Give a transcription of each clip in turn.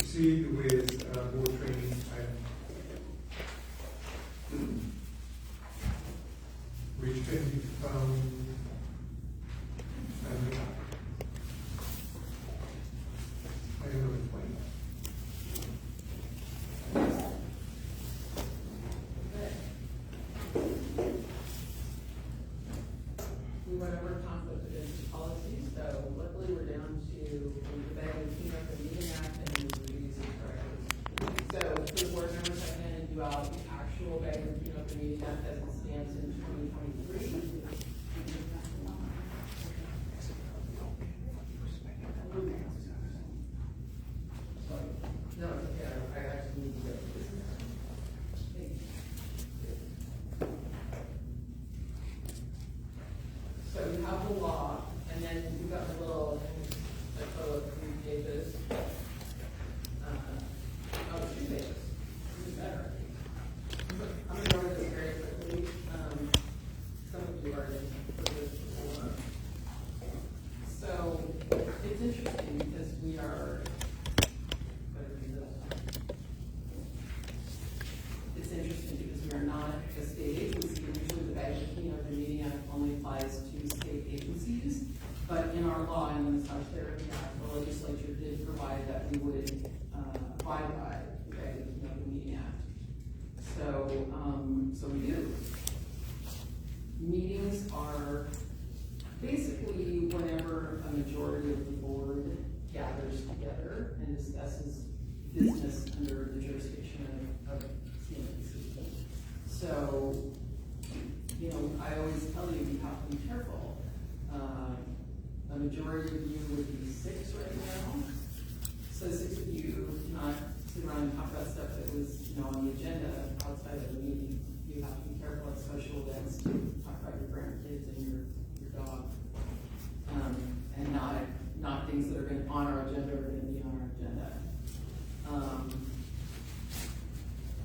proceed with board training item. Which can be found on the item number 20. We went over conflict of interest policy, so luckily we're down to the bag of clean up the meeting act and the duties and practice. So for the board members, I can do out the actual bag of clean up the meeting act as it stands in 2023. No, it's okay, I actually need to go. Thank you. So you have the law, and then you've got the little, like, oh, 3 pages. Oh, 2 pages. Even better. I'm gonna go over this very quickly. Some of you already put this before. So it's interesting because we are, better do this. It's interesting because we are not a state agency. Usually the bag of clean up the meeting act only applies to state agencies, but in our law, in the Massage Therapy Act, the legislature did provide that we would abide by the bag of clean up the meeting act. So we do. Meetings are basically whenever a majority of the board gathers together and discusses business under the jurisdiction of CMPC. So, you know, I always tell you, you have to be careful. A majority of you would be 6 right now. So 6 of you not sit around and talk about stuff that was, you know, on the agenda outside of the meeting. You have to be careful at social events to talk about your grandkids and your dog. And not things that are going on our agenda are going to be on our agenda.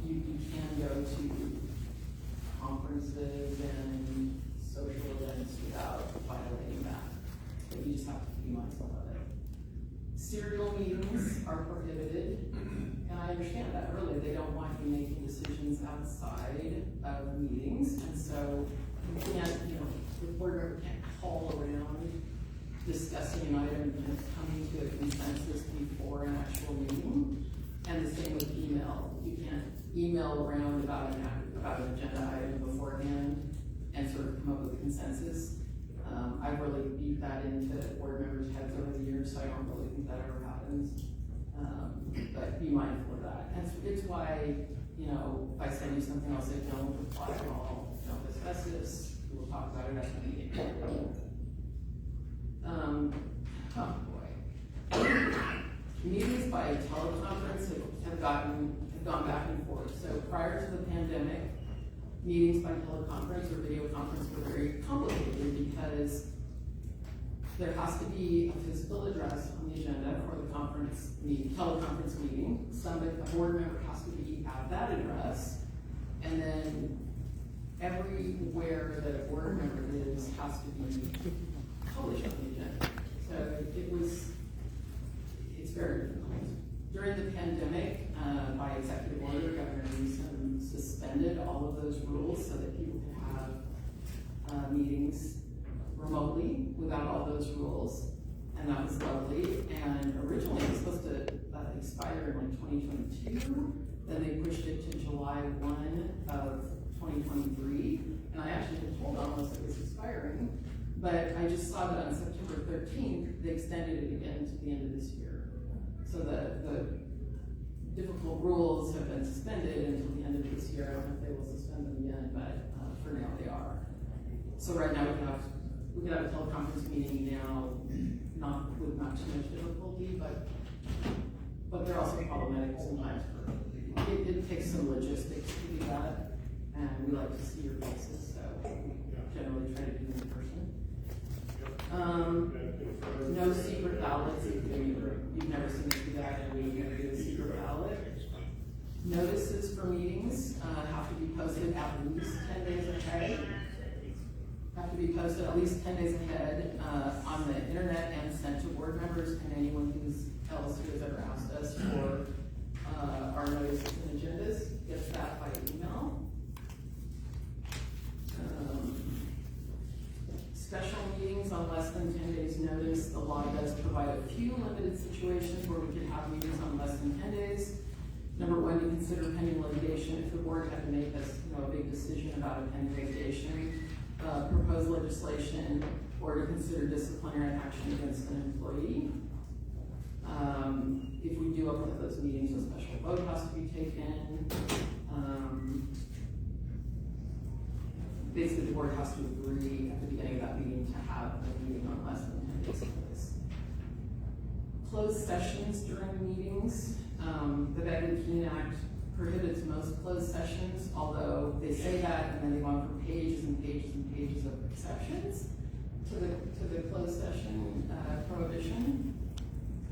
You can go to conferences and social events without violating that, but you just have to be mindful of it. Serial meetings are prohibited, and I understand that. Really, they don't want you making decisions outside of meetings, and so you can't, you know, the board member can't call around discussing an item and coming to a consensus before an actual meeting. And the same with email. You can't email around about an agenda item beforehand and sort of come up with a consensus. I've really beat that into board members' heads over the years, so I don't really think that ever happens. But be mindful of that. And it's why, you know, if I send you something, I'll say, don't reply at all, don't discuss this, we'll talk about it at the meeting. Oh boy. Meetings by teleconference have gone back and forth. So prior to the pandemic, meetings by teleconference or video conference were very complicated because there has to be a physical address on the agenda for the teleconference meeting. A board member has to be at that address, and then everywhere that a board member is has to be published on the agenda. So it's very difficult. During the pandemic, by executive order, Governor Newsom suspended all of those rules so that people could have meetings remotely without all those rules, and that was lovely. And originally it was supposed to expire in like 2022, then they pushed it to July 1 of 2023, and I actually had told almost it was expiring, but I just saw that on September 13th, they extended it again to the end of this year. So the difficult rules have been suspended until the end of this year. I don't know if they will suspend them again, but for now they are. So right now we could have a teleconference meeting now, not with not too much difficulty, but they're also problematic sometimes. It takes some logistics to do that, and we like to see your faces, so we generally try to do it in person. No secret ballots. You've never seen us do that, and we never do a secret ballot. Notices for meetings have to be posted at least 10 days ahead. Have to be posted at least 10 days ahead on the internet and sent to board members and anyone else who has ever asked us for where we could have meetings on less than 10 days. Number one, to consider pending litigation. If the board had to make a big decision about a pending litigation, propose legislation, or to consider disciplinary action against an employee. If we do open up those meetings, a special vote has to be taken. Basically, the board has to agree at the beginning of that meeting to have a meeting on less than 10 days notice. Closed sessions during meetings. The Bagley-Keene Act prohibits most closed sessions, although they say that and then they go on for pages and pages and pages of exceptions to the closed session prohibition.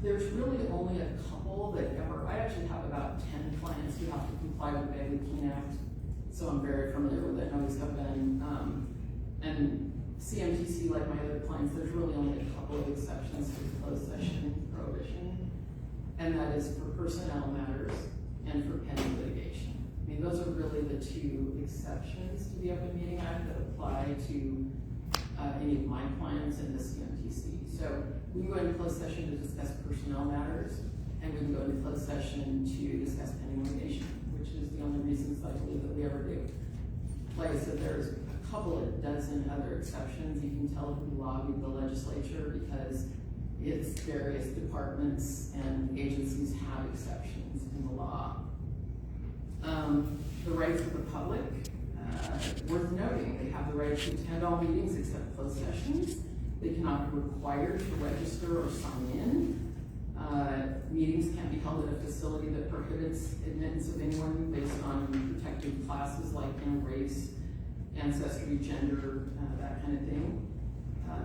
There's really only a couple that ever, I actually have about 10 clients who have to comply with the Bagley-Keene Act, so I'm very familiar with it, and always have been. And CMTC, like my other clients, there's really only a couple of exceptions to the closed session prohibition, and that is for personnel matters and for pending litigation. I mean, those are really the two exceptions to the Open Meeting Act that apply to any of my clients in the CMTC. So we can go into closed session to discuss personnel matters, and we can go into closed session to discuss pending litigation, which is the only reasons I believe that we ever do. Like I said, there's a couple of dozen other exceptions. You can tell who lobbied the legislature because its various departments and agencies have exceptions in the law. The rights of the public, worth noting, they have the right to attend all meetings except closed sessions. They cannot be required to register or sign in. Meetings can't be held at a facility that prohibits admittance of anyone based on protected classes like race, ancestry, gender, that kind of thing.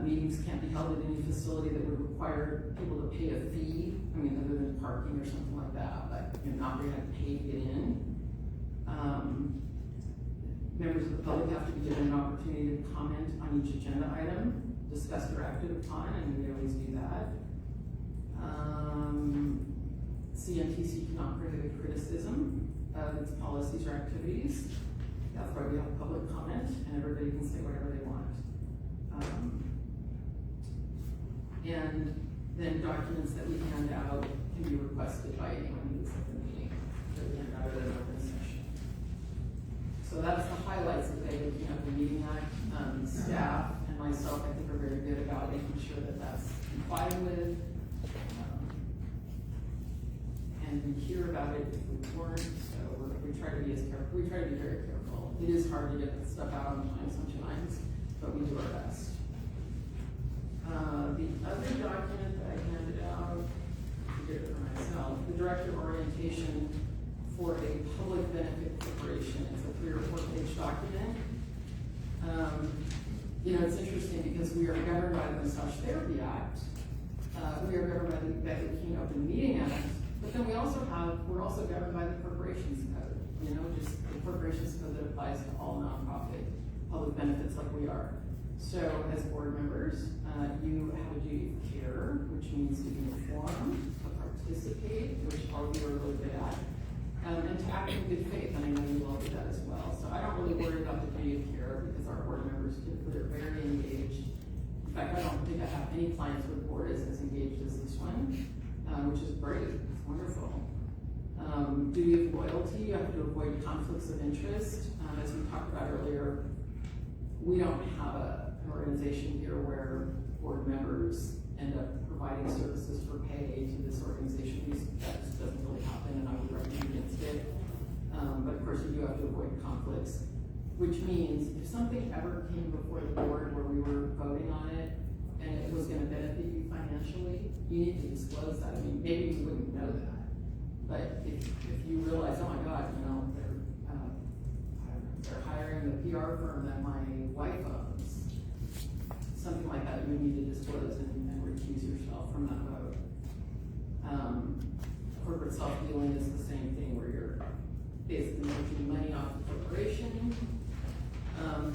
Meetings can't be held at any facility that would require people to pay a fee. I mean, other than parking or something like that, but you're not going to have to pay to get in. Members of the public have to be given an opportunity to comment on each agenda item, discussed or acted upon, and we always do that. CMTC cannot prohibit criticism of its policies or activities. That's why we have public comment, and everybody can say whatever they want. And then documents that we hand out can be requested by anyone who's at the meeting that we hand out at an open session. So that's the highlights of the Open Meeting Act. Staff and myself, I think, are very good about making sure that that's complied with. And we hear about it if we weren't, so we try to be as careful. We try to be very careful. It is hard to get stuff out on time sometimes, but we do our best. The other document that I handed out, I did it for myself, the director orientation for a public benefit corporation. It's a 3 or 4 page document. It's interesting because we are governed by the Massage Therapy Act. We are governed by the Bagley-Keene Open Meeting Act, but then we're also governed by the Corporations Code. Just the Corporations Code that applies to all nonprofit public benefits like we are. So as board members, you have a duty of care, which means to be informed, to participate, which all of you are really good at, and to act in good faith, and I know you all do that as well. So I don't really worry about the duty of care because our board members typically are very engaged. In fact, I don't think I have any clients with the board as engaged as this one, which is great, it's wonderful. Duty of loyalty, you have to avoid conflicts of interest. As we talked about earlier, we don't have an organization here where board members end up providing services for pay to this organization. That just doesn't really happen, and I would recommend against it. But of course, you do have to avoid conflicts, which means if something ever came before the board where we were voting on it and it was going to benefit you financially, you need to disclose that. I mean, maybe you wouldn't know that, but if you realize, oh my God, they're hiring the PR firm that my wife owns, something like that, you need to disclose and recuse yourself from that vote. Corporate self-dealing is the same thing, where you're basically making money off the corporation.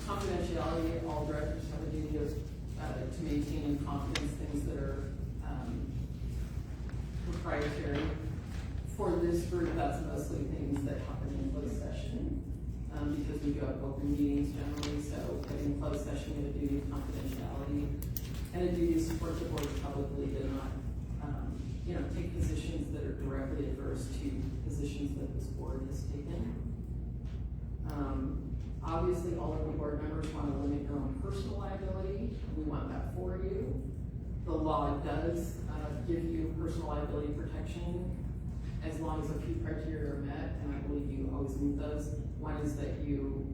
Confidentiality, all directors have a duty to maintain in confidence things that are proprietary. For this group, that's mostly things that happen in closed session. Because we do have open meetings generally, so in closed session we have a duty of confidentiality and a duty to support the board publicly to not, take positions are directly adverse to positions that this board has taken. Obviously, all of the board members want to limit your own personal liability. We want that for you. The law does give you personal liability protection as long as a few criteria are met, and I believe you always meet those. One is that you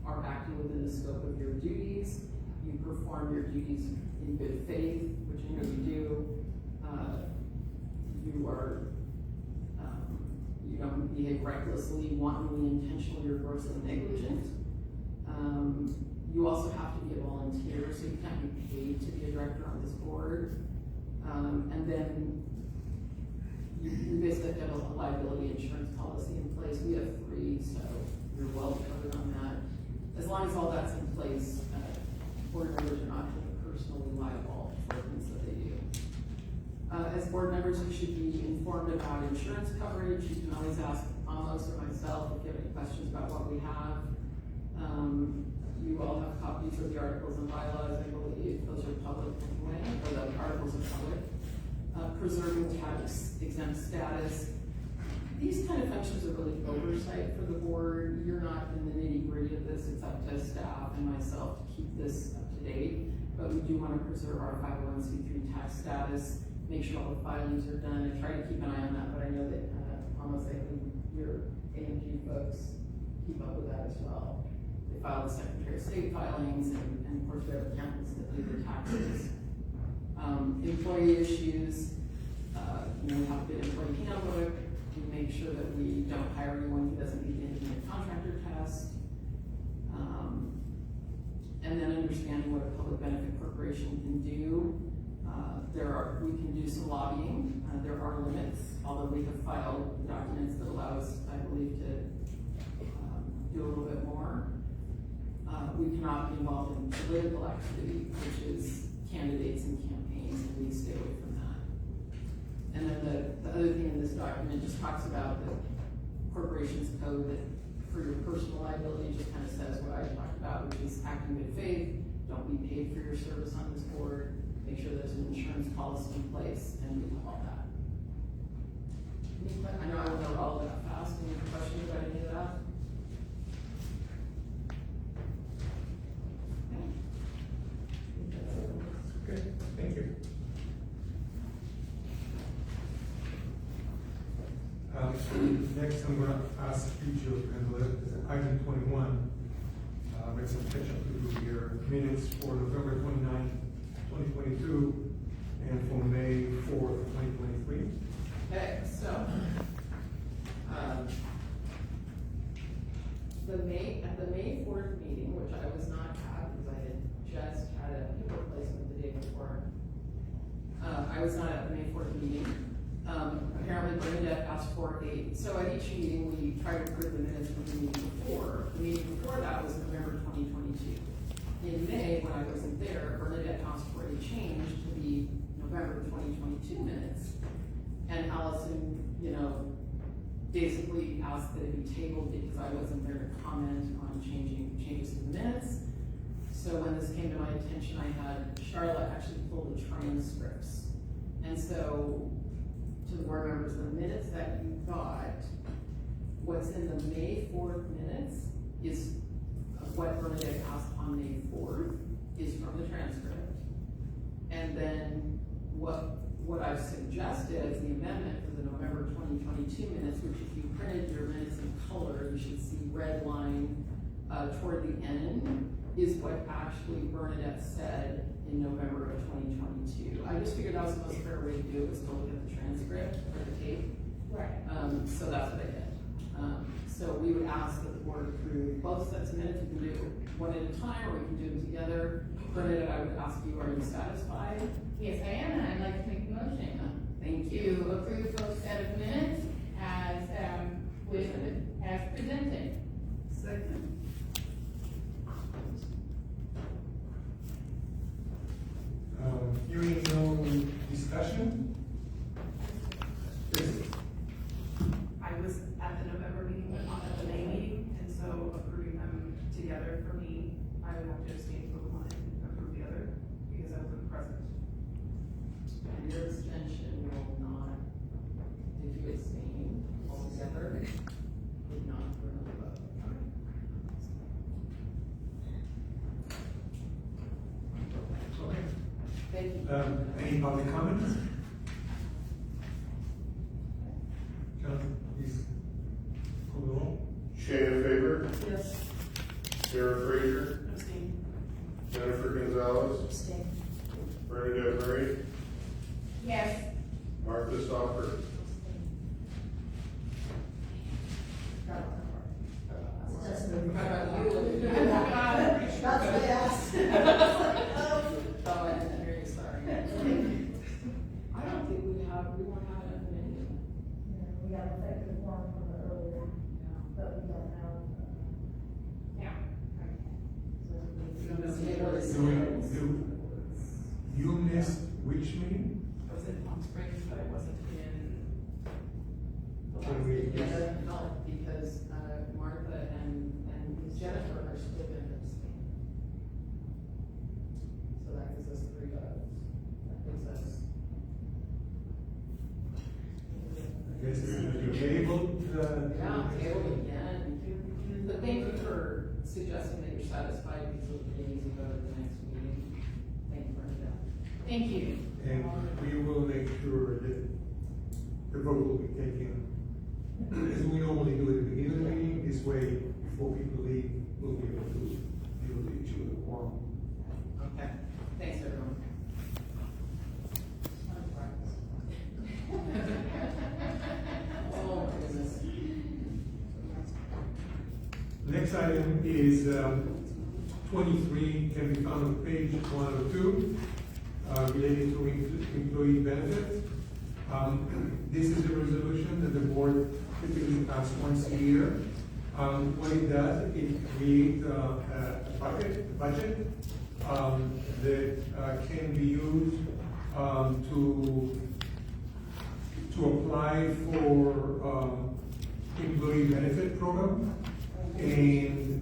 are acting within the scope of your duties, you perform your duties in good faith, which I know you do. You don't behave recklessly, wantonly, intentionally, or grossly negligent. You also have to be a volunteer, so you can't be paid to be a director on this board. And then you basically have a liability insurance policy in place. We have 3, so you're well covered on that. As long as all that's in place, board members are not personally liable for things that they do. As board members, you should be informed about insurance coverage. You can always ask Amos or myself if you have any questions about what we have. You all have copies of the articles and bylaws, I believe. Those are public anyway, or the articles are public. Preserving tax exempt status. These kind of functions are really oversight for the board. You're not in the nitty-gritty of this. It's up to staff and myself to keep this up to date. But we do want to preserve our 501c3 tax status, make sure all the filings are done. I try to keep an eye on that, but I know that almost I think your AMG folks keep up with that as well. They file the Secretary of State filings, and of course we have accountants that do the taxes. Employee issues, we have a good employee handbook. We make sure that we don't hire anyone who doesn't meet the independent contractor test. And then understanding what a public benefit corporation can do. We can do some lobbying. There are limits, although we have filed documents that allow us, I believe, to do a little bit more. We cannot be involved in political activity, which is candidates and campaigns, and we stay away from that. And then the other thing in this document just talks about the corporation's code that for your personal liability just kind of says what I talked about, which is act in good faith, don't be paid for your service on this board, make sure there's an insurance policy in place, and we have all that. I know I went over all of that fast. Any questions about any of that? Okay, thank you. Next, I'm going to ask you to handle it. Item 21. We have some catch up to do here. Minutes for November 29th, 2022, and for May 4th, 2023. Okay, so at the May 4th meeting, which I was not at because I had just had a hip replacement the day before. I was not at the May 4th meeting. Apparently Bernadette asked for so at each meeting we try to approve the minutes from the meeting before. The meeting before that was November 2022. In May, when I wasn't there, Bernadette asked for a change to the November 2022 minutes. And Allison, basically asked that it be tabled because I wasn't there to comment on changes to the minutes. So when this came to my attention, I had Charlotte actually pull the transcripts. And so, to the board members, the minutes that you got, what's in the May 4th minutes is what Bernadette asked on May 4th is from the transcript. And then what I've suggested as the amendment for the November 2022 minutes, which if you printed your minutes in color, you should see red line toward the end, is what actually Bernadette said in November of 2022. I just figured that was the most fair way to do it, was to look at the transcript or the tape. Right. So that's what I did. So we would ask that the board approve both sets of minutes. We can do one at a time, or we can do them together. Bernadette, I would ask you, are you satisfied? Yes, I am, and I'd like to make a motion Thank to you. approve both set of minutes as presented. Second. Hearing no discussion? Yes. I was at the November meeting, but not at the May meeting, and so approving them together for me, I would have to abstain from one and approve the other, because I wasn't present. And your extension will not, if you If not, we're not vote. Okay. Thank you. Any public comments? John, please call the roll. Shannon Faber, Yes. Sarah Fraser, Abstain. Jennifer Gonzalez, Abstain. Bernadette Murray, Yes. Martha Stoffer. Just How about you? That's what I asked. Oh, I didn't hear you, sorry. I don't think we won't have enough in India. We got effective form from the earlier, but we don't have. Yeah. You missed which meeting? I was in Palm Springs, but I wasn't in. the Can last we- meeting. Yeah, no, because, Martha and Jennifer are still in this. So that gives us 3 votes. That gives us. I guess you tabled, Yeah, table again. But thank you for suggesting that you're satisfied because we'll be easy vote at the next meeting. Thank you, Brenda. Thank you. and we will make sure that the vote will be taken as we normally do at the beginning of the meeting. This way, before people leave, we'll be able to deal with the issue of the quorum. Okay, thanks, everyone. Oh, my goodness. Next item is 23, can be found on page 102, related to employee benefits. This is a resolution that the board typically passes once a year. What it does, it creates a budget that can be used to apply for employee benefit program. And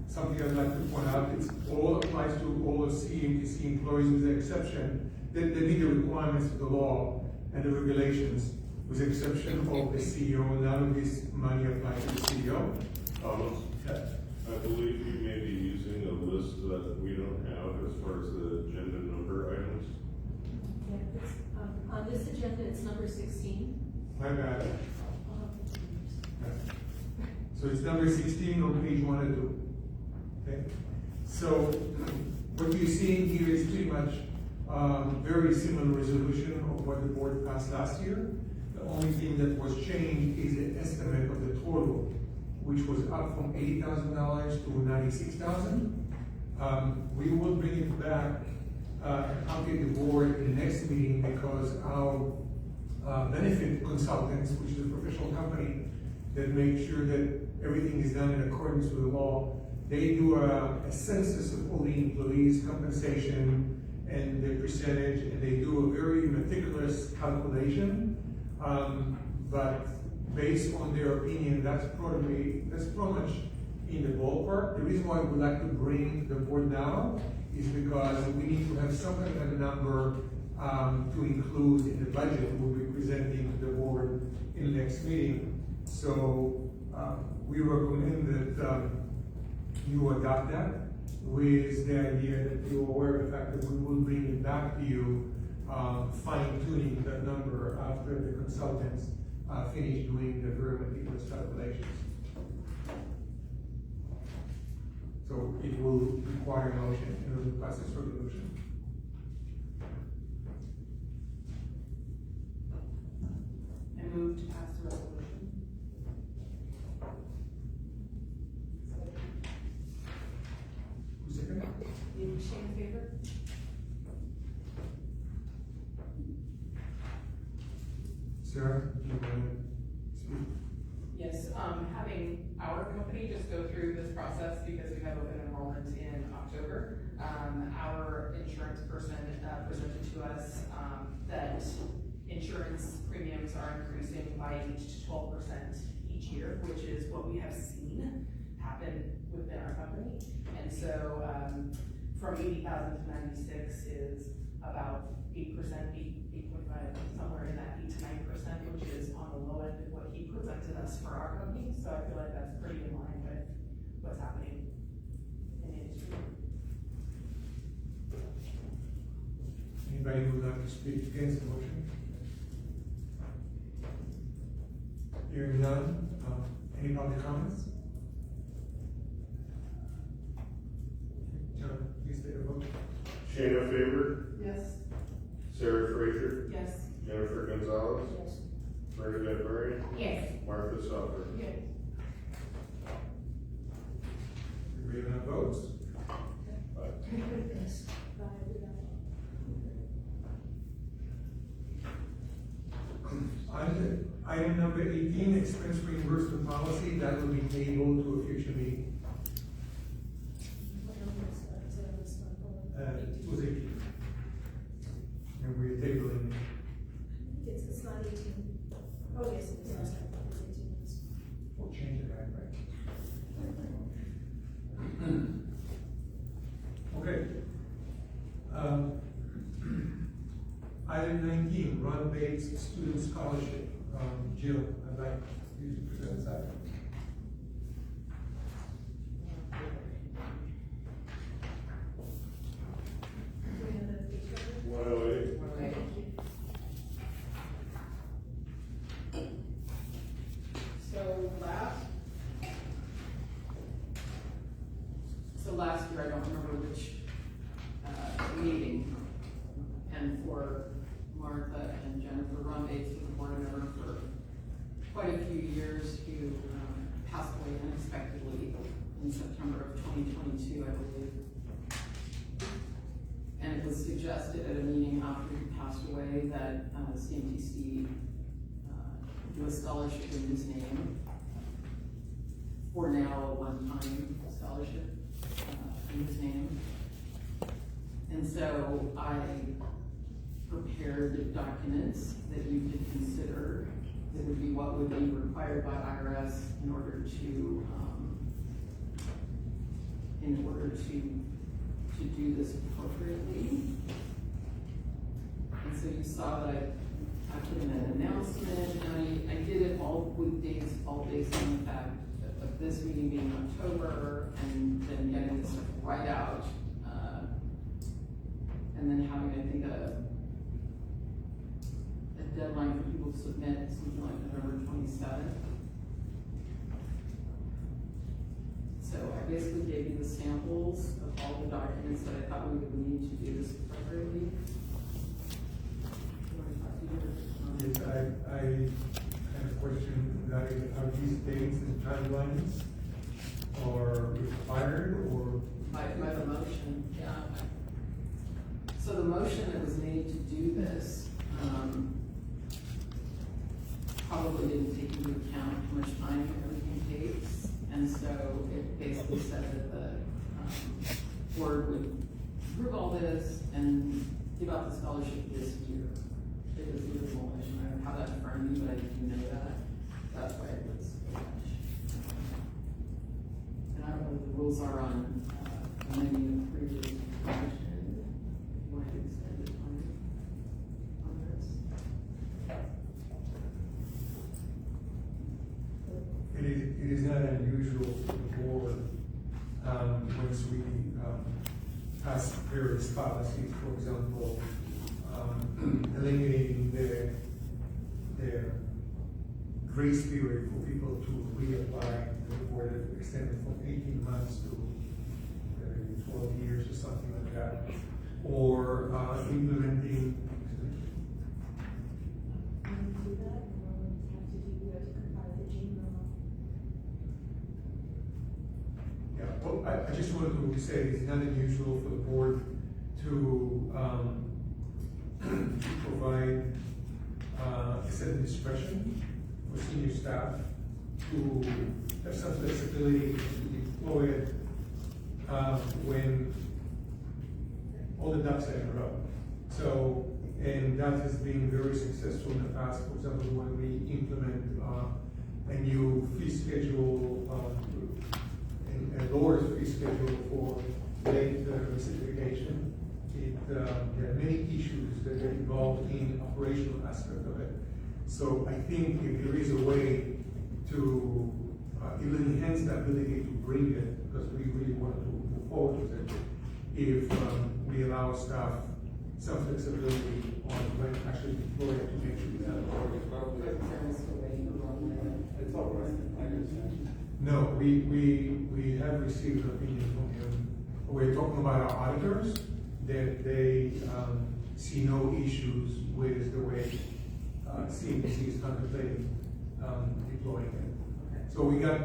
something I'd like to point out, it's all applies to all the CMTC employees with the exception that they meet the requirements of the law and the regulations, with the exception of the CEO. None of this money applies to the CEO. Thomas, Yeah. I believe you may be using a list that we don't have as far as the agenda number items. Yeah, it's, on this agenda, it's number 16. My bad. Yeah. So it's number 16 on page 102. Okay? So what you're seeing here is pretty much very similar resolution of what the board passed last year. The only thing that was changed is the estimate of the total, which was up from $80,000 to $96,000. We will bring it back and update the board in the next meeting because our benefit consultants, which is a professional company that makes sure that everything is done in accordance with the law, they do a census of all the employees' compensation and the percentage, and they do a very meticulous calculation. But based on their opinion, that's pretty much in the ballpark. The reason why we like to bring the board now is because we need to have some kind of a number to include in the budget we'll be presenting to the board in the next meeting. So we recommend that you adopt that with the idea that you're aware of the fact that we will bring it back to you, fine tuning that number after the consultants finish doing the very meticulous calculations. So it will require a motion in order to pass this resolution. I move to pass the resolution. Who's second? Shannon Faber? Sarah, do you want to speak? Yes, having our company just go through this process because we have open enrollment in October. Our insurance person presented to us that insurance premiums are increasing by 8 to 12% each year, which is what we have seen happen within our company. And so from 80,000 to 96 is about 8%, 8.5, somewhere in that 8 to 9%, which is on the low end than what he presented us for our company, so I feel like that's pretty in line with what's happening in the industry. Anybody who would like to speak against the motion? Hearing none, any public comments? John, please take a vote. Shayna Faber, Yes. Sarah Frazier, Yes. Jennifer Gonzalez, Yes. Bernadette Murray, Yes. Martha Sofer. Yes. We have enough votes? Yes. Item number 18, expense reimbursement policy, that will be tabled to a future meeting. It was 18. And we're tabling. It's not 18. Oh, yes, it is. It's 18 months. We'll change it, right? Okay. Item 19, Ron Bates Student Scholarship. Jill, I'd like you to present that. Do we have a picture? 108. Last year, I don't remember which, meeting, and for Martha and Jennifer, Ron Bates was a board member for quite a few years, who, passed away unexpectedly in September of 2022, I believe. And it was suggested at a meeting after he passed away that, CMTC, do a scholarship in his name, for now a one-time scholarship in his name. And so I prepared documents that you could consider that would be what would be required by IRS in order to do this appropriately. And so you saw that I put in an announcement, and I did it all weekdays, all based on the fact of this meeting being October, and then getting this stuff right out, and then having, I think, a deadline for people to submit, something like November 27th. So I basically gave you the samples of all the documents that I thought we would need to do this appropriately. You want to talk to your, Yes, I kind of question that, are these dates and timelines are required or? By the motion, yeah. So the motion that was made to do this, probably didn't take into account how much time everything takes. And so it basically said that the, board would approve all this and give out the scholarship this year. It was the original motion. I don't have that in front of me, but I didn't know that. That's why it was so much. And I don't know what the rules are on, amending the previous motion. You want to extend it on this? It is not unusual for the board, once we, pass various policies, for example, eliminating the grace period for people to reapply, the board extended from 18 months to 12 years or something like that, or implementing. Do that, or have to do, to compile the Gmail. Yeah, well, I just wanted to say it's not unusual for the board to provide a certain discretion for senior staff to have some flexibility to deploy it when all the ducks are in a row. So, and that has been very successful in the past. For example, when we implement a new fee schedule, a lower fee schedule for late reciprocation. There are many issues that are involved in operational aspect of it. So I think if there is a way to, it will enhance the ability to bring it, because we really want to move forward with it. If we allow staff some flexibility on when actually deploy it to make sure we have. It's all right, I understand. No, we have received an opinion from him. We're talking about our auditors, that they, see no issues with the way, CMC is contemplating, deploying it. So we got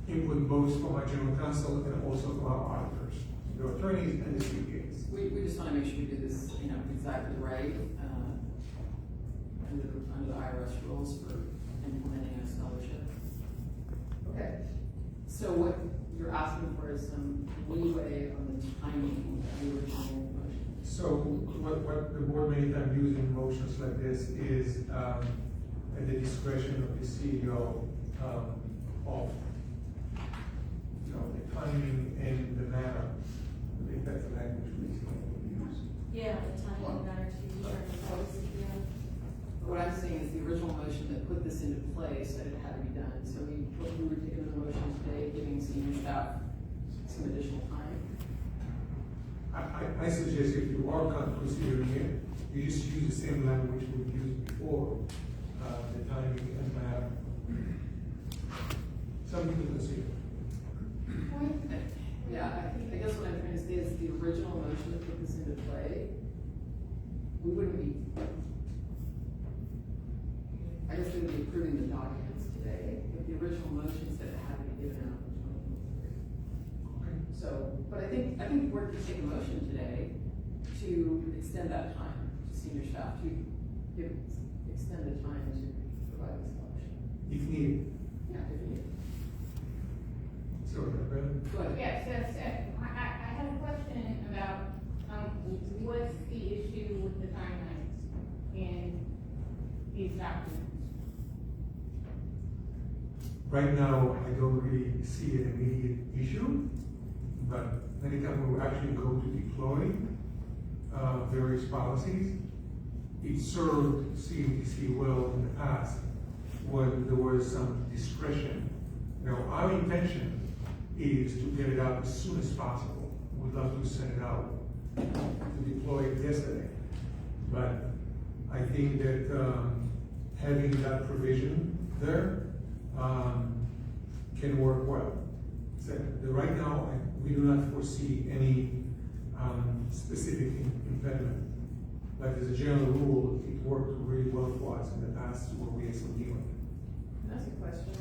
input both from our general counsel and also from our auditors, the attorneys and the CPAs. We just wanna make sure we do this, exactly right, under the IRS rules for implementing a scholarship. Okay. So what you're asking for is some leeway on the timing of the original motion. So what the board many times use in motions like this is, at the discretion of the CEO, of, the timing and the manner. I think that's the language we use. Yeah, the timing matter to determine the policy, yeah. What I'm saying is the original motion that put this into place, that it had to be done, so we were taking the motion today, giving senior staff some additional time. I suggest if you are considering it, you just use the same language we've used before, the timing and manner. Something to consider. Yeah, I guess what I'm trying to say is the original motion that put this into play, we wouldn't be, I guess we would be approving the documents today, if the original motion said it had to be given out in 2023. So, but I think we're to take a motion today to extend that time to senior staff, to extend the time to provide this scholarship. If needed. Yeah, if needed. So, Brandon? Go ahead. Yes, I have a question about, what's the issue with the timelines in these documents? Right now, I don't really see an immediate issue, but anytime we actually go to deploy various policies, it served CMTC well in the past when there was some discretion. Our intention is to get it out as soon as possible. We'd love to send it out to deploy it yesterday. But I think that having that provision there can work well. So right now, we do not foresee any specific impediment. But as a general rule, it worked really well for us in the past where we had some dealing. That's a question.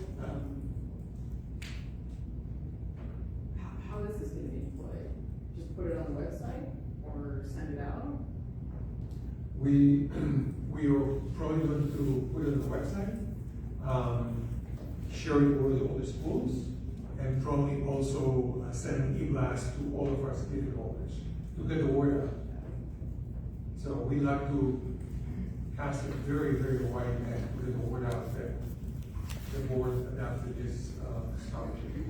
How is this gonna be employed? Just put it on the website or send it out? We are probably going to put it on the website, share it with all the schools, and probably also send an e-blast to all of our certificate holders to get the word out. So we'd like to cast a very, very wide net to get the word out that the board adopted this scholarship.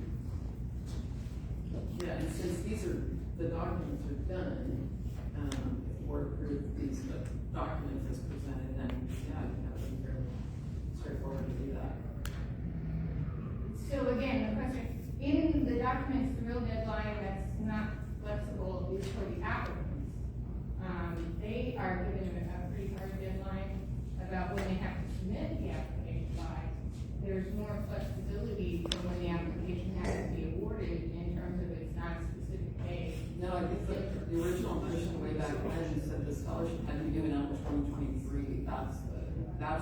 Yeah, and since these are, the documents are done, if the board approves these documents as presented, then, yeah, I think that would be fairly straightforward to do that. So again, the question, in the documents, the real deadline that's not flexible is for the applicants. They are given a pretty hard deadline about when they have to submit the application by. There's more flexibility for when the application has to be awarded in terms of it's not a specific day. No, I think the original motion way back when said the scholarship had to be given out in 2023, that's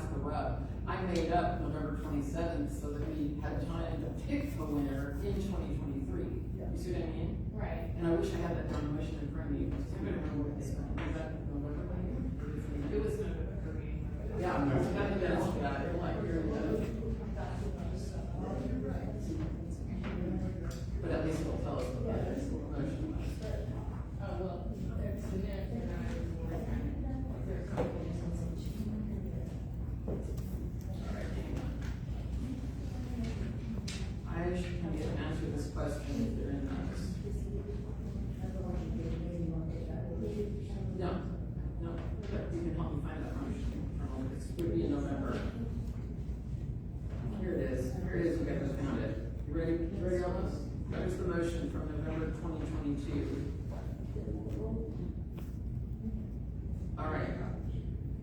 the rub. I made up November 27th so that we had time to pick a winner in 2023. You see what I mean? Right. And I wish I had that darn motion in front of me, because I'm gonna remember what this one, was that November? It was November meeting. Yeah, I was gonna get all that, you're like, you're, but at least it'll tell us what the motion was. Well, there's the minutes and there's something. I should come get an answer to this question if they're in those. No, but you can help me find that motion. It would be in November. right.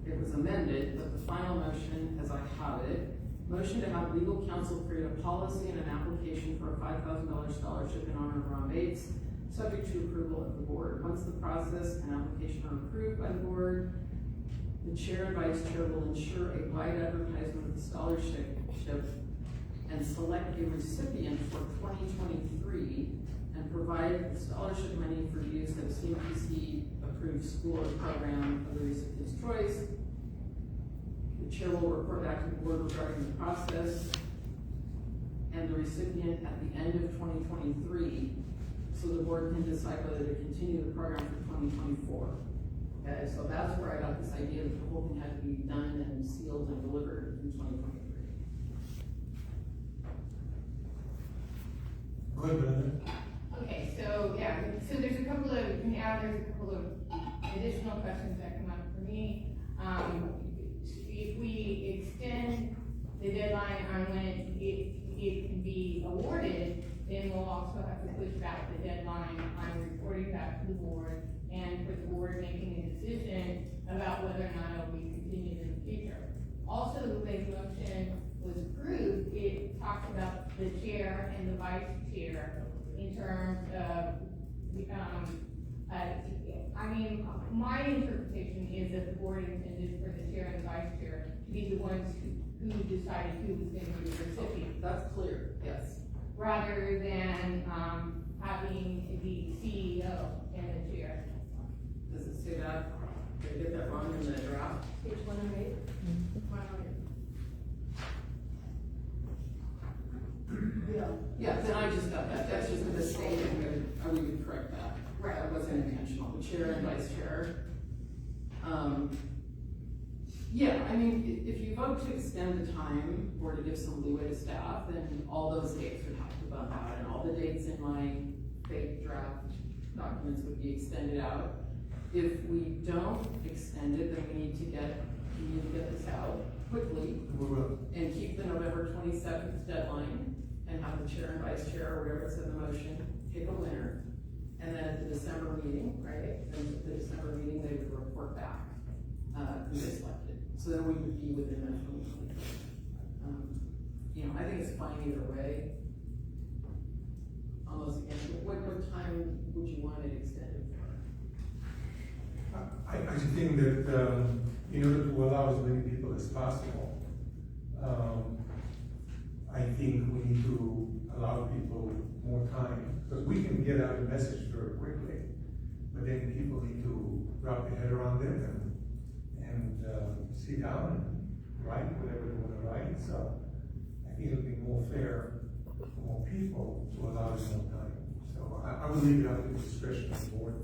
It was amended, but the final motion, as I have it, motion to have legal counsel create a policy and an application for a $5,000 scholarship in honor of Ron Bates, subject to approval of the board. Once the process and application are approved by the board, the chair and vice chair will ensure a wide advertisement of the scholarship and select a recipient for 2023 and provide the scholarship money for use at a CMPC approved school or program of the recipient's choice. The chair will report back to the board regarding the process and the recipient at the end of 2023, so the board can decide whether to continue the program for 2024. Okay, so that's where I got this idea that the whole thing had to be done and sealed and delivered in 2023. Good, Brenda. Okay, so, yeah, so there's a couple of additional questions that come up for me. If we extend the deadline on when it can be awarded, then we'll also have to push back the deadline on reporting back to the board and for the board making a decision about whether or not it'll be continued in the future. Also, the way the motion was approved, it talks about the chair and the vice chair in terms of, my interpretation is that the board intended for the chair and the vice chair to be the ones who decided who was going to be the recipient. That's clear, yes. Rather than, having the CEO and the chair. Does it say that? Did I get that wrong in the draft? Page 108. 108. Yeah, then I just got that, that's just a mistake, and we would correct that. Right. That wasn't intentional, the chair and vice chair. Yeah, I mean, if you vote to extend the time or to give some leeway to staff, then all those dates would have to bump out, and all the dates in my fake draft documents would be extended out. If we don't extend it, then we need to get this out quickly We will. and keep the November 27th deadline and have the chair and vice chair, or whatever it's in the motion, pick a winner. And then at the December meeting, right, then at the December meeting, they would report back, who they selected. So then we would be within that 2023. I think it's fine either way. Almost again, what time would you want it extended for? I think that, in order to allow as many people as possible, I think we need to allow people more time, because we can get out a message very quickly, but then people need to wrap their head around it and sit down and write whatever they want to write. So I think it'll be more fair for more people to allow them more time. So I will leave it up to the discretion of the board.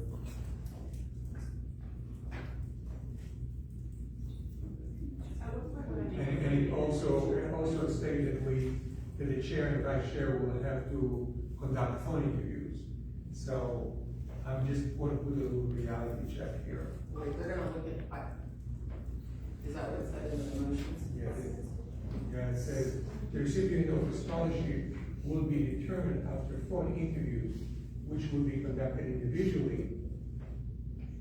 And it also stated that the chair and vice chair will have to conduct phone interviews. So I'm just going to put a little reality check here. Wait, they're gonna look at, is that what it said in the motions? Yeah, it says, the recipient of the scholarship will be determined after phone interviews, which will be conducted individually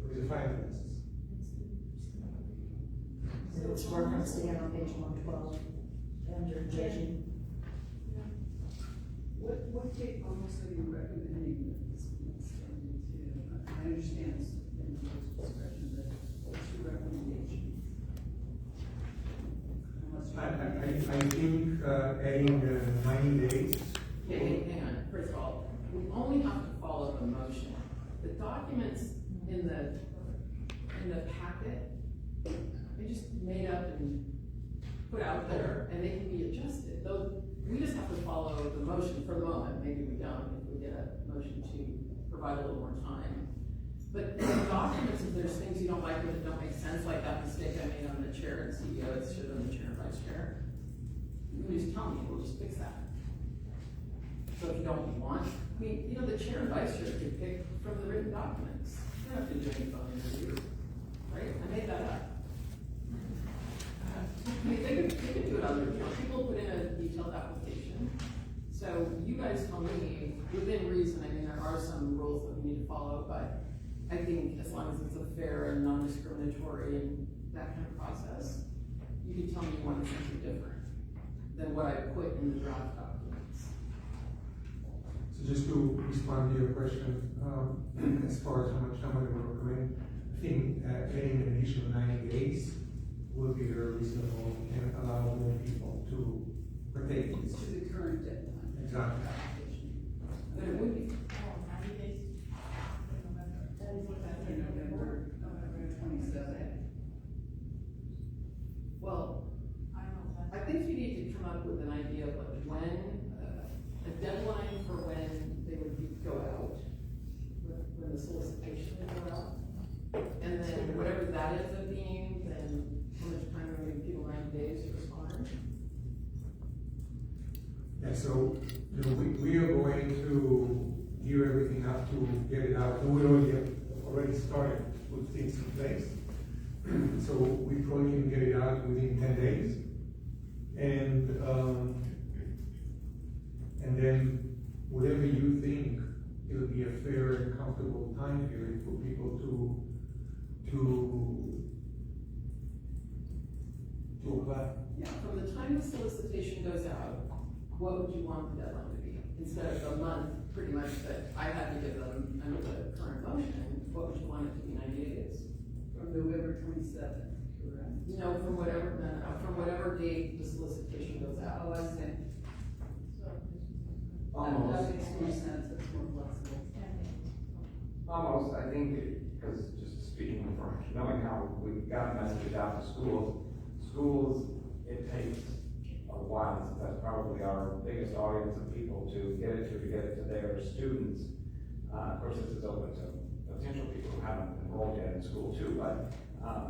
with the finalists. It's referenced again on page 112, under judging. What date almost are you recommending that this be extended to? I understand it's in the discretion, but what's your recommendation? I think adding 90 days. Okay, hang on, first of all, we only have to follow the motion. The documents in the packet, they just made up and put out there, and they can be adjusted. We just have to follow the motion for the moment. Maybe we don't, if we get a motion to provide a little more time. But in the documents, if there's things you don't like that don't make sense, like that mistake I made on the chair and CEO, it should have been the chair and vice chair, you can just tell me, we'll just fix that. So if you don't want, the chair and vice chair could pick from the written documents. You don't have to do any phone interview, right? I made that up. They could do it on their own. People put in a detailed application. So you guys tell me, within reason, I mean, there are some rules that we need to follow, but I think as long as it's a fair and non-discriminatory and that kind of process, you can tell me you want something different than what I put in the draft documents. So just to respond to your question, as far as how much time I would recommend, I think adding an additional 90 days will be very reasonable and allow more people to partake in To this. the current deadline. Exactly. But it would be, After November 27th. well, I think you need to come up with an idea of like when, a deadline for when they would go out, when the solicitation would go out. And then whatever that ends up being, then how much time are we gonna give people 90 days to respond? Yeah, so, you know, we are going to gear everything up to get it out, and we already started with things in place. So we probably can get it out within 10 days. And then whatever you think it'll be a fair and comfortable time period for people to apply. Yeah, from the time the solicitation goes out, what would you want the deadline to be? Instead of the month, pretty much, that I had to give them under the current motion, what would you want it to be, 90 days? From November 27th, correct? No, from whatever date the solicitation goes out. Oh, I see. That makes more sense, it's more flexible. Almost, I think, because just speaking from knowing how we got messages out to schools, it takes a while, since that's probably our biggest audience of people to get it to their students. Of course, this is open to potential people who haven't enrolled yet in school too, but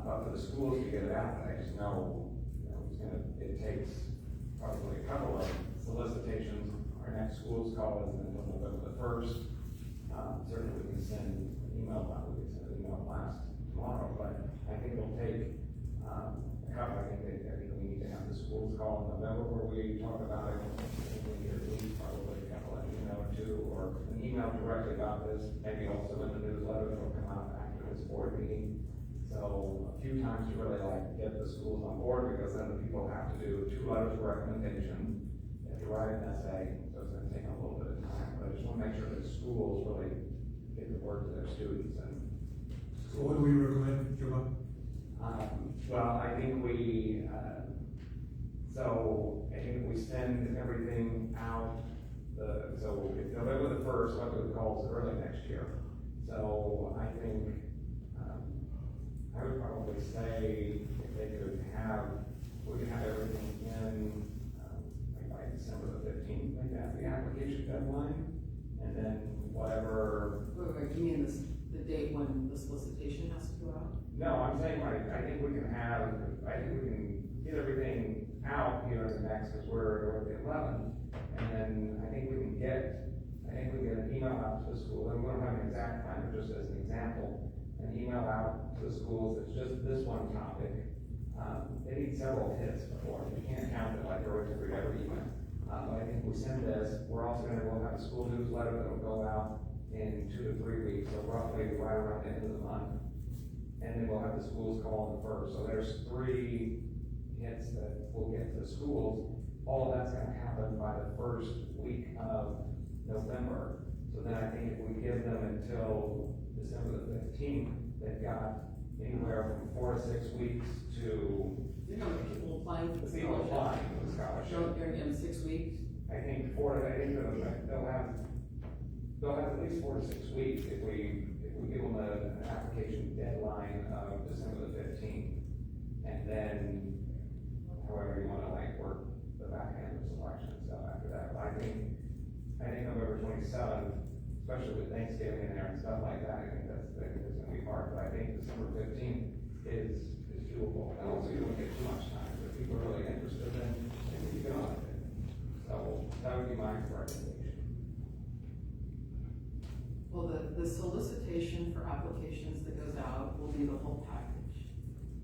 for the schools to get it out, I just know, it takes probably a couple of solicitations. Our next school's call is November the 1st. Certainly we can send an email out, we can send an email blast tomorrow, but I think it'll take a couple. I think we need to have the schools call in November where we talk about it. I think we need at least probably a couple of email or two, or an email directly about this, maybe also in the newsletter that'll come out after this board meeting. So a few times you really like to get the schools on board, because then the people have to do 2 letters of recommendation. They have to write an essay, so it's gonna take a little bit of time, but I just wanna make sure that schools really get the word to their students. And So what do we recommend, Giovanni? well, I think we send everything out, so if November the 1st, what we call early next year. So I think, I would probably say if we could have everything in, like by December the 15th, like that, the application deadline, and then whatever. Wait, you mean the date when the solicitation has to go out? No, I'm saying, like, I think we can get everything out here in the next, because we're at the 11th, and then I think we can get an email out to the school, and we don't have an exact time, but just as an example, an email out to the schools that's just this one topic. They need several hits before, you can't count it like every email. But I think we send this, we're also we'll have a school newsletter that'll go out in 2 to 3 weeks, so roughly right around the end of the month. And then we'll have the schools call on the 1st, so there's 3 hits that we'll get to the schools. All of that's gonna happen by the 1st week of November. So then I think if we give them until December the 15th, they've got anywhere from 4 to 6 weeks to. You know, people applying for the People scholarship. applying for the scholarship. Don't, you're gonna give them 6 weeks? I think they'll have at least 4 to 6 weeks if we give them an application deadline of December the 15th. And then, however you wanna work the back end of the selection and stuff after that. But I think November 27th, especially with Thanksgiving in there and stuff like that, I think that's gonna be hard. But I think December 15th is doable. And also you don't get too much time, but if people are really interested, then you can on it. So that would be my recommendation. Well, the solicitation for applications that goes out will be the whole package.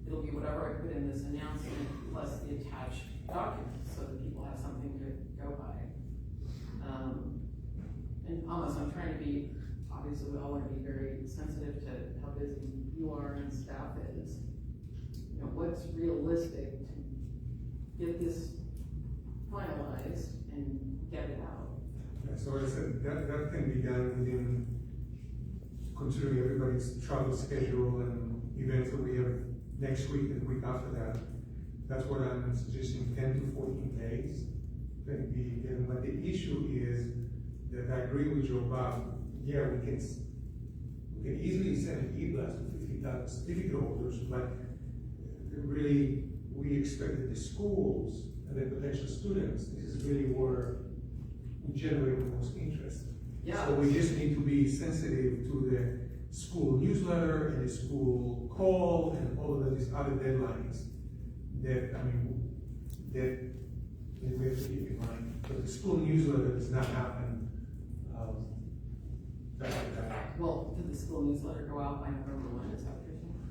It'll be whatever I put in this announcement plus the attached documents, so that people have something to go by. And almost, I'm trying to be obviously we all want to be very sensitive to how busy you are and staff is. You know, what's realistic to get this finalized and get it out? Yeah, so I said, that can be done within, considering everybody's travel schedule and events that we have next week and the week after that. That's what I'm suggesting, 10 to 14 days can be given. But the issue is that I agree with you about, yeah, we can easily send an e-blast to 50,000 certificate holders, but really, we expect that the schools and the potential students, this is really where we generate the most interest. Yeah. So we just need to be sensitive to the school newsletter and the school call and all of these other deadlines that, I mean, that we have to keep in mind. But the school newsletter does not happen, Well, did the school newsletter go out by November 1, is that what you're saying?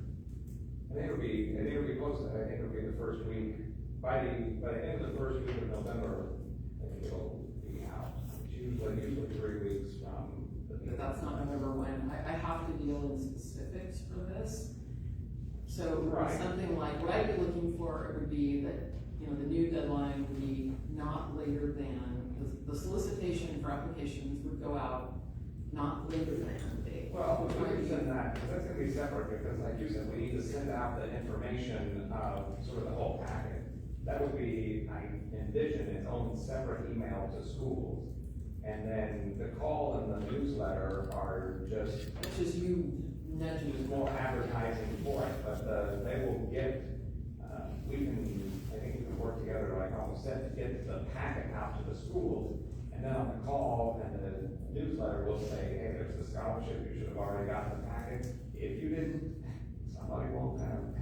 I think it'll be posted, I think it'll be the first week, by the end of the first week of November, I think it'll be out. It's usually 3 weeks from the But that's not November 1. I have to deal in specifics for this. So Right. something like, what I'd be looking for would be that, you know, the new deadline would be not later than, because the solicitation for applications would go out not later than the date. Well, we can send that, because that's gonna be separate, because like you said, we need to send out the information of sort of the whole packet. That would be, I envision, its own separate email to schools. And then the call and the newsletter are just It's just you nudging. more advertising for it, but they will get, I think we can work together, like I almost said, to get the packet out to the schools. And then on the call and the newsletter will say, hey, there's the scholarship, you should have already gotten the packet. If you didn't, somebody won't have it.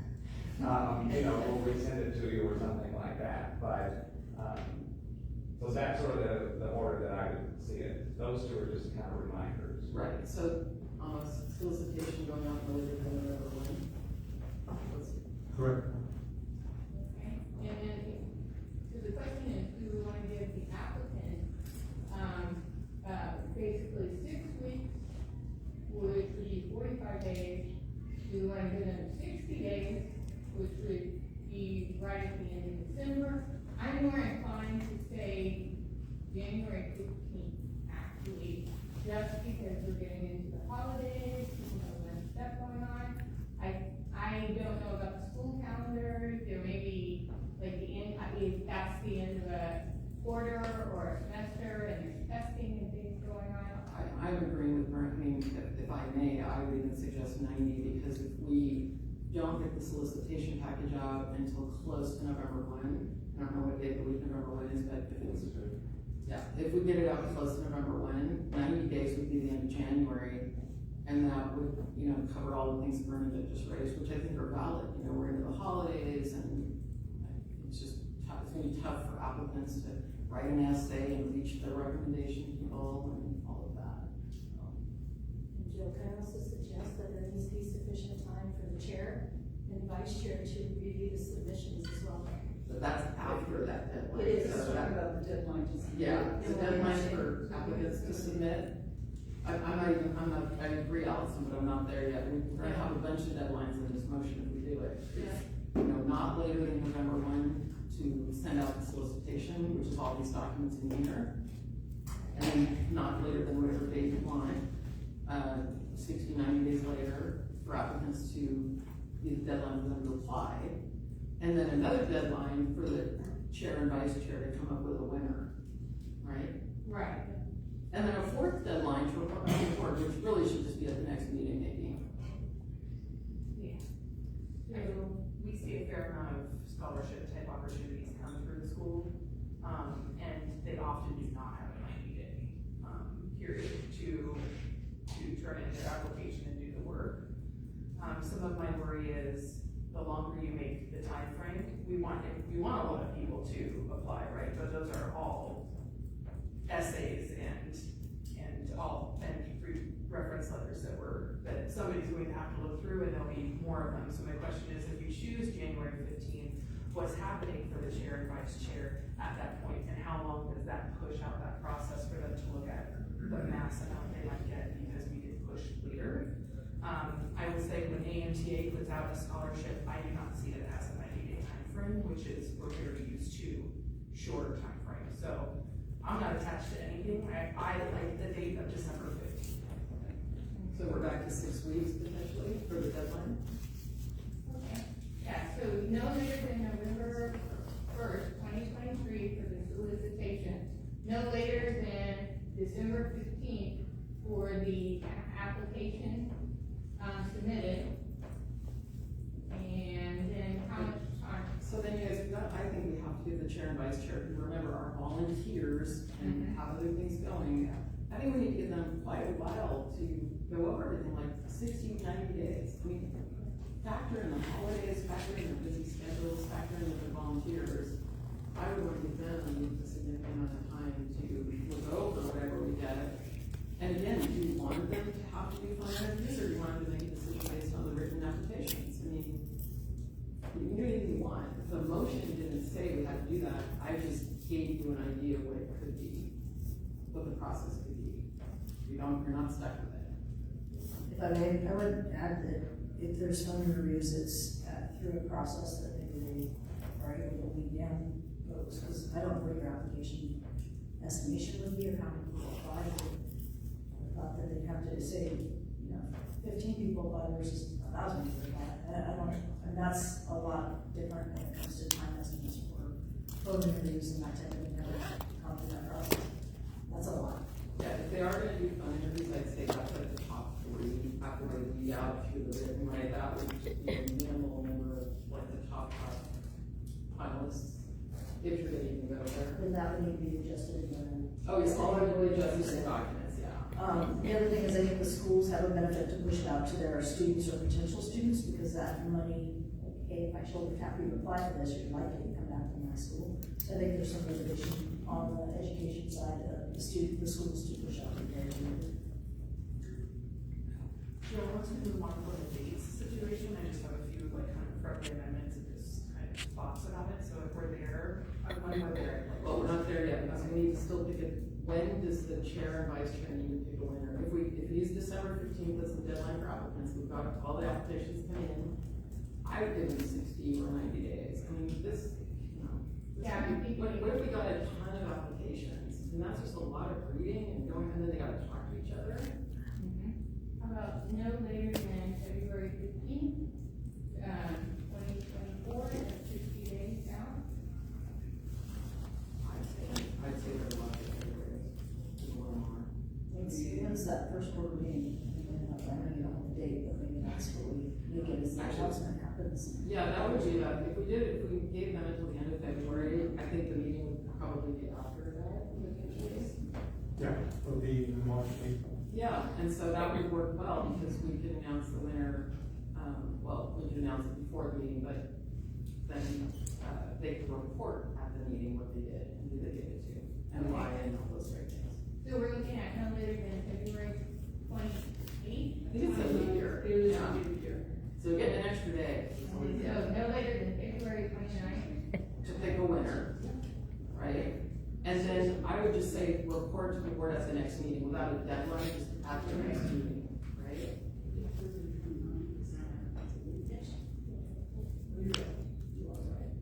You know, we'll resend it to you or something like that, but, so that's sort of the order that I would see it. Those two are just kind of reminders. Right, so, solicitation going out later than November 1. correct. Okay, and then, so the question is, do we want to give the applicant, basically 6 weeks, which would be 45 days? Do we want to give them 60 days, which would be right at the end of December? I'm more inclined to say January 15th, actually, just because we're getting into the holidays, people have a bunch of stuff going on. I don't know about the school calendar, there may be, like, the end, if that's the end of a quarter or a semester and there's testing and things going on. I'm agreeing with Brent. I mean, if I may, I would even suggest 90, because if we don't get the solicitation package out until close to November 1, I don't know what day of the week November 1 is, but if it's, yeah, if we get it out close to November 1, 90 days would be the end of January, and that would, you know, cover all the things Bernadette just raised, which I think are valid. You know, we're into the holidays, and it's just tough. It's gonna be tough for applicants to write an essay and reach their recommendation people and all of that. And Jill, can I also suggest that there needs to be sufficient time for the chair and vice chair to review the submissions as well? But that's after that deadline. It is. So Let's talk that- about the deadline to submit. Yeah, the deadline for applicants to submit. I agree, Allison, but I'm not there yet. We're gonna have a bunch of deadlines in this motion if we do it. You know, not later than November 1 to send out the solicitation, which is all these documents in here. And then not later than whatever date you want, 60, 90 days later for applicants to, the deadline for them to apply. And then another deadline for the chair and vice chair to come up with a winner, right? Right. And then a fourth deadline to report, which really should just be at the next meeting maybe. Yeah. So we see a fair amount of scholarship type opportunities come through the school, and they often do not have a 90-day period to turn in their application and do the work. Some of my worry is the longer you make the time frame, we want a lot of people to apply, right? But those are all essays and reference letters that somebody's going to have to look through, and there'll be more of them. So my question is, if you choose January 15th, what's happening for the chair and vice chair at that point, and how long does that push out that process for them to look at the mass amount they might get because we didn't push later. I will say when AMTA puts out a scholarship, I do not see it as a 90-day timeframe, which is, we're very used to shorter timeframe. So I'm not attached to anything. I like the date of December 15th. So we're back to 6 weeks potentially for the deadline? Okay. Yeah, so no later than November 1st, 2023 for the solicitation, no later than December 15th for the application submitted. And then how much time? So then you guys, I think we have to give the chair and vice chair, and remember our volunteers and how other things going. I think we need to give them quite a while to go over everything, like 60, 90 days. I mean, factor in the holidays, factor in the busy schedules, factor in the volunteers. I would want to give them a significant amount of time to look over whatever we get. And again, do you want them to have to do final interviews, or do you want them to make a decision based on the written applications? I mean, you can do anything you want. If the motion didn't say we had to do that, I just gave you an idea of what it could be, what the process could be. You're not stuck with it. If I may, I would add that if there's phone interviews, it's through a process that maybe they are able to weed down votes, because I don't know what your application estimation would be or how many people apply. I thought that they'd have to say, 15 people apply versus 1,000 people apply. I don't know, and that's a lot different when it comes to time estimates for phone interviews and that type of thing. Never gone through that process. That's a lot. Yeah, if they are gonna do phone interviews, I'd say that's like the top 3 after they weed out through the written, right? That would be a minimal number of like the top finalists, if you're gonna even go there. Then that would need to be adjusted when. Oh, it's all really just the documents, yeah. The other thing is I think the schools have a benefit to push it out to their students or potential students, because that money, like, hey, if I shoulder tap you apply for this, you're likely to come back to my school. So I think there's some motivation on the education side of the schools to push out to their students. Joe, once we move on to the dates situation, I just have a few like kind of friendly amendments and just kind of thoughts about it. So if we're there, when we're there, like. Well, we're not there yet, because we need to still pick it. When does the chair and vice chair need to pick a winner? If it is December 15th, that's the deadline for applicants, we've got all the applications come in. I would give them 60 or 90 days. I mean, this, Yeah, I think. what if we got a ton of applications? And that's just a lot of reading and going, and then they gotta talk to each other. How about no later than February 15th, 2024, that's 60 days down? I'd say they're a lot of February, a little more. When's that first quarter meeting? I know you don't have the date, but maybe that's what we make it as the announcement happens. Yeah, that would be, if we gave them until the end of February, I think the meeting would probably be after that, in the case. Yeah, it'll be in March, April. Yeah, and so that would work well, because we could announce the winner, we could announce it before the meeting, but then, they could report at the meeting what they did, and who they gave it to, and why, and all those great things. So we're looking at no later than February 28th? I think it's a leap year. It was Yeah. a leap year. So we get an extra day. So no later than February 29th? To pick a winner, right? And then I would just say report to the board at the next meeting without a deadline, just at the next meeting, right?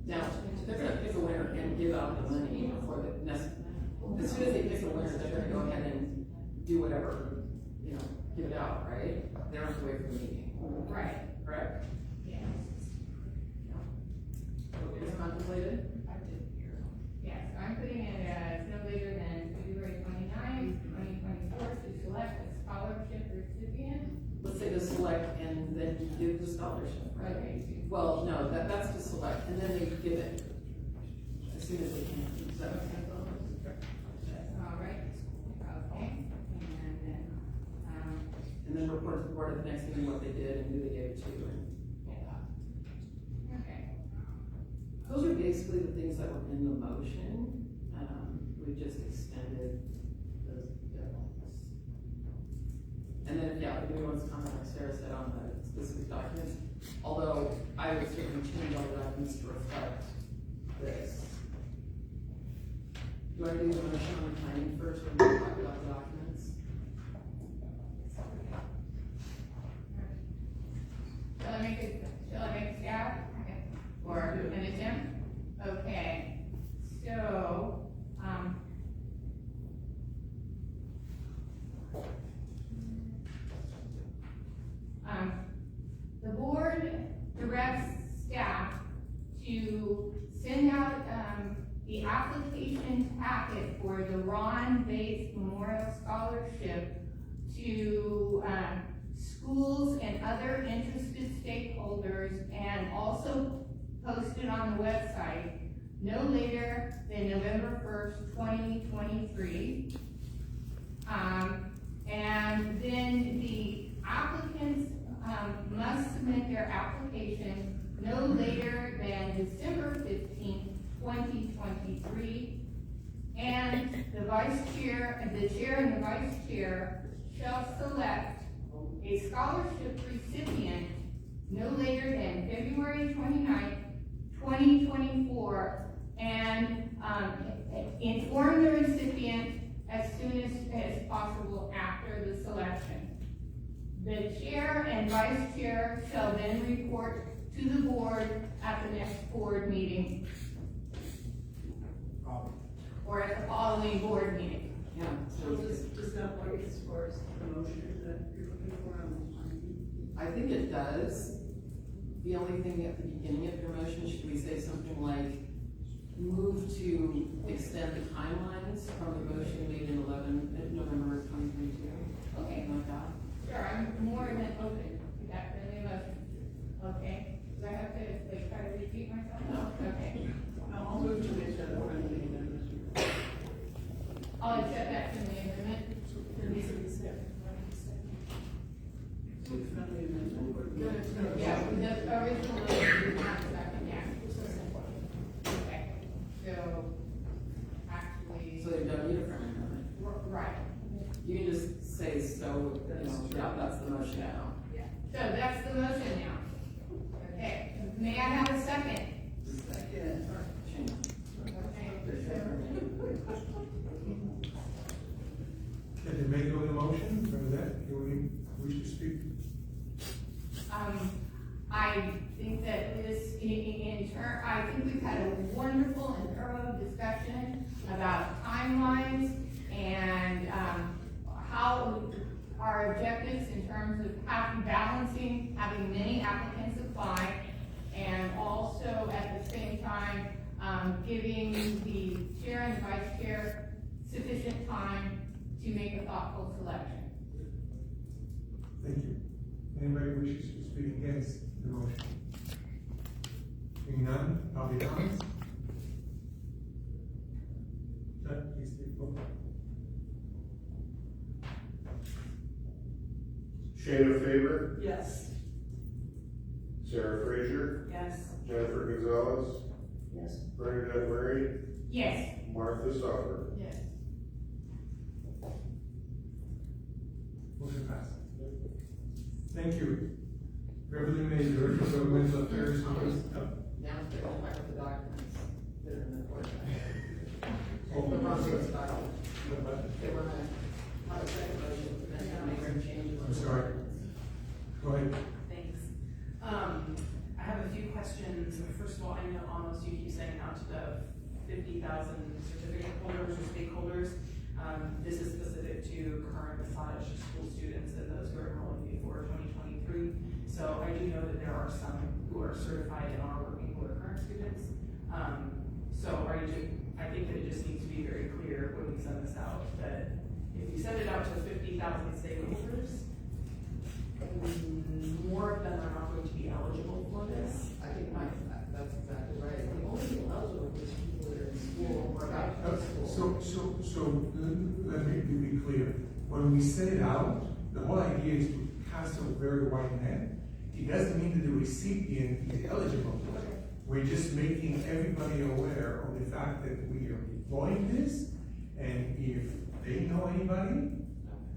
Now, they're gonna pick a winner and give out the money before the next, as soon as they pick a winner, they're gonna go ahead and do whatever, give it out, right? They don't have to wait for the meeting, Right. correct? Yeah. Okay, it's contemplated? Yes, I'm putting it as no later than February 29th, 2024 to select a scholarship recipient. Let's say to select and then give the scholarship, right? Okay. Well, no, that's to select, and then they give it as soon as they can, so. All right, okay, And then report to the board at the next meeting what they did and who they gave it to, and okay. those are basically the things that were in the motion. We just extended those deadlines. And then, if anyone wants to comment, like Sarah said, on the specific documents, although I would certainly change all the documents to reflect this. Do I do the motion on the timing first, or do we talk about the documents? for the Ron Bates Memorial Scholarship to, schools and other interested stakeholders, and also posted on the website no later than November 1st, 2023. And then the applicants, must submit their application no later than December 15th, 2023. And the chair and the vice chair shall select a scholarship recipient no later than February 29th, 2024, and inform the recipient as soon as possible after the selection. The chair and vice chair shall then report to the board at the next board meeting, or at the following board meeting. Yeah, So does that work as far as the motion that you're looking for on? I think it does. The only thing at the beginning of your motion, should we say something like, move to extend the timelines from the motion made in November 2022? Okay. Like that? Sure, I'm more than open to that friendly motion. Okay, do I have to, like, try to repeat myself? No. Okay. I'll move to make that a friendly amendment. I'll accept that friendly amendment. There needs to be a second. Friendly amendment. Yeah, the original motion did not second, yeah. Okay, so, actually. So you don't need a friendly amendment. Right, You can just say, so, yeah, that's the motion now. so that's the motion now. Okay, may I have a second? Second. Change. Can you make it on the motion, or that, you wish to speak? I think that this, I think we've had a wonderful and thorough discussion about timelines and, how our objectives in terms of balancing, having many applicants apply, and also at the same time, giving the chair and vice chair sufficient time to make a thoughtful selection. Thank you. Anybody wishes to speak against the motion? Seeing none, I'll be honest. Please take vote. Shayna Faber, Yes. Sarah Frazier, Yes. Jennifer Gonzalez, Yes. Bernadette Murray, Yes. Martha Sauer. Yes. Motion passed. Thank you. Beverly Major, Governmental Affairs. Now, they're going back with the documents that are in the court. The process documents. They were gonna have a second motion, then make some changes. I'm sorry. Go ahead. Thanks. I have a few questions. First of all, I know almost you keep saying out to the 50,000 certificate holders or stakeholders. This is specific to current massage school students and those who are enrolling before 2023. So I do know that there are some who are certified and are working who are current students. I think that it just needs to be very clear when we send this out, that if you send it out to 50,000 stakeholders, more of them are not going to be eligible for this. I think that's exactly right. The only people eligible is people that are in school or about to go to school. So, let me be clear. When we send it out, the whole idea is to cast a very wide net. It doesn't mean that the recipient is eligible. We're just making everybody aware of the fact that we are deploying this, and if they know anybody,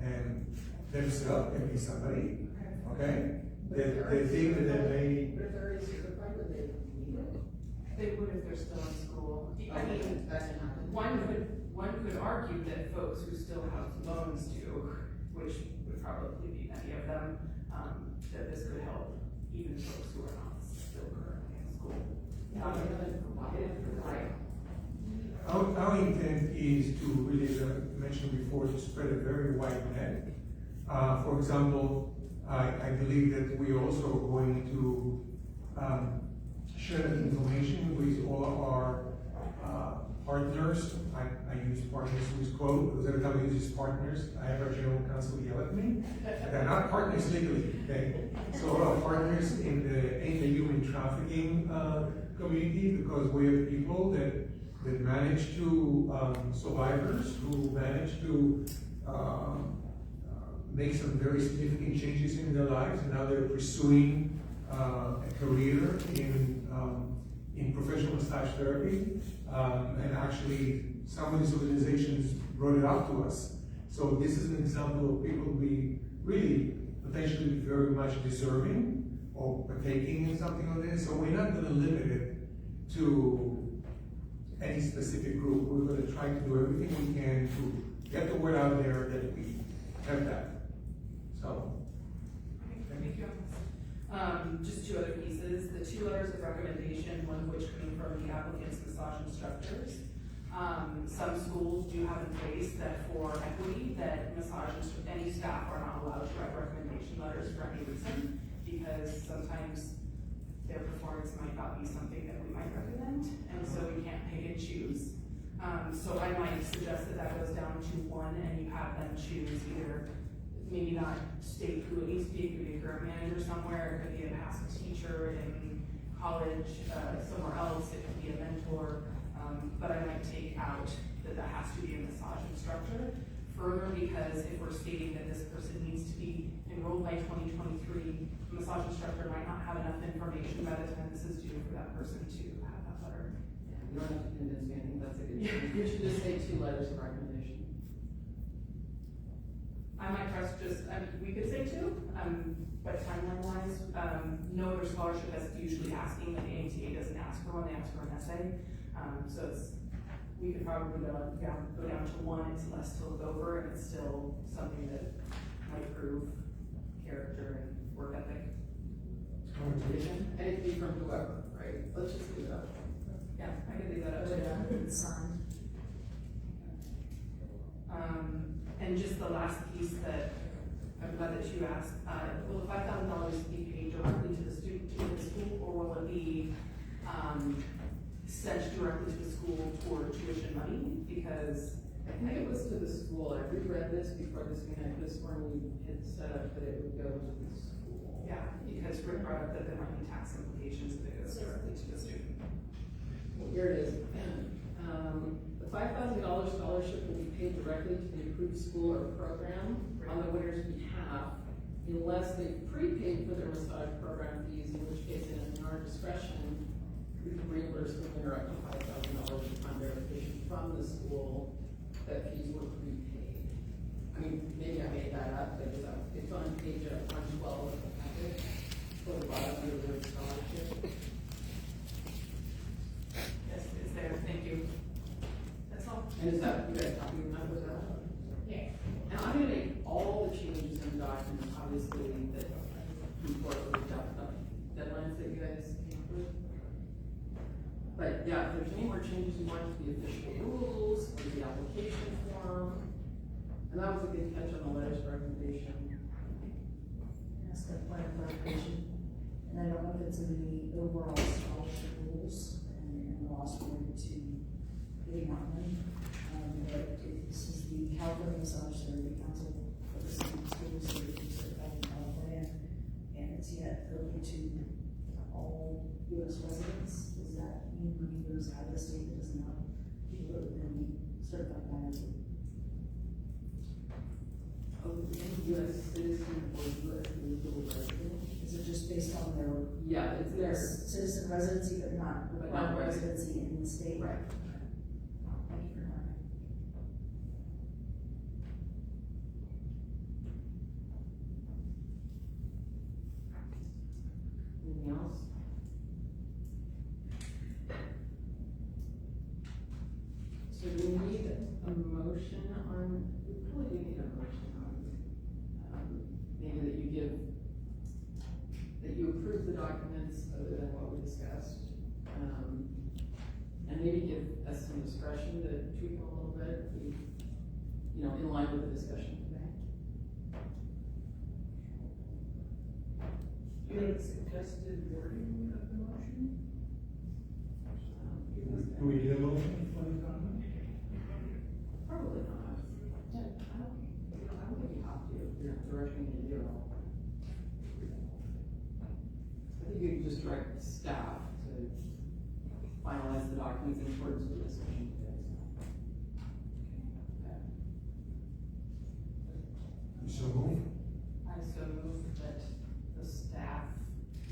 and themselves can be somebody, okay? That they think that they may. But if they're already certified, would they need it? They would if they're still in school. I Okay, mean, that can happen. one could argue that folks who still have loans due, which would probably be many of them, that this could help even folks who are not still currently in school. Right. Our intent is to really, as I mentioned before, to spread a very wide net. For example, I believe that we are also going to share that information with all of our partners, I use partners who's quote, because every time I use partners, I have our general counsel yell at me. They're not partners legally, okay? So partners in the human trafficking community, because we have people that manage to, survivors who manage to make some very significant changes in their lives, and now they're pursuing a career in professional massage therapy. And actually, some of these organizations brought it out to us. So this is an example of people we really potentially very much deserving of partaking in something like this. So we're not going to limit it to any specific group. We're going to try to do everything we can to get the word out there that we have that. So. Thank you. Just two other pieces, the two letters of recommendation, one of which came from the applicant's massage instructors. Some schools do have in place that for equity, that any staff are not allowed to write recommendation letters for any reason, because sometimes their performance might not be something that we might recommend, and so we can't pick and choose. So I might suggest that goes down to one, and you have them choose either, maybe not state who it needs to be, it could be a current manager somewhere, it could be a past teacher in college, somewhere else, it could be a mentor, but I might take out that has to be a massage instructor. Further, because if we're stating that this person needs to be enrolled by 2023, a massage instructor might not have enough information by the time this is due for that person to have that letter. Yeah, you don't have to convince me, I think that's a good choice. You should just say 2 letters of recommendation. I might trust we could say 2, but timeline wise, no other scholarship is usually asking, like the ATA doesn't ask for one, they ask for an essay. So we could probably go down to 1, it's less to look over, and it's still something that might prove character and work ethic. And it could be from whoever, right? Let's just leave it up. Yeah, I can leave that up Put it on, too. it's signed. And just the last piece that I'm glad that you asked, will the $5,000 be paid directly to the student, to the school, or will it be, sent directly to the school toward tuition money? Because I think it was to the school. I reread this before this meeting. I could have sworn we had set up that it would go to the school. yeah, because Rick brought up that there might be tax implications if it goes directly to the student. Here it is. The $5,000 scholarship will be paid directly to the approved school or program on the winner's behalf, unless they prepaid for their massage program fees, in which case, in our discretion, we can reimburse the winner up to $5,000 upon verification from the school that fees were prepaid. I mean, maybe I made that up, but it's on page 112 of the packet, for the bottom of the word scholarship. Yes, it's there, thank you. That's all. And is that, you guys copy of that, was that? Yeah. And I'm gonna make all the changes in the document, obviously, that report with the deadlines that you guys came up with. But yeah, if there's any more changes you want to the official rules, or the application form, and that was a good catch on the letters of recommendation. Ask that point of clarification. And I don't know if it's in the overall scholarship rules and lost related to giving out money. But this is the California Massage Therapy Council for the city schools certified in California, and it's yet open to all U.S. residents. Does that mean money goes out of the state that does not people that would then be certified by us? Any U.S. citizen or U.S. legal resident? Is it just based on their Yeah, it's there. citizen residency, but not residency in the state? Right. Thank you for that. Anything else? So do we need a motion on, we probably do need a motion on, maybe that you give, that you approve the documents other than what we discussed. And maybe give us some discretion to tweak them a little bit, if we, in line with the discussion today. You have a suggested wording of the motion? Do we need a motion for the comment? you're directing me to do. I think you can just direct staff to finalize the documents in accordance with this vision. Okay. You so move? I so move that the staff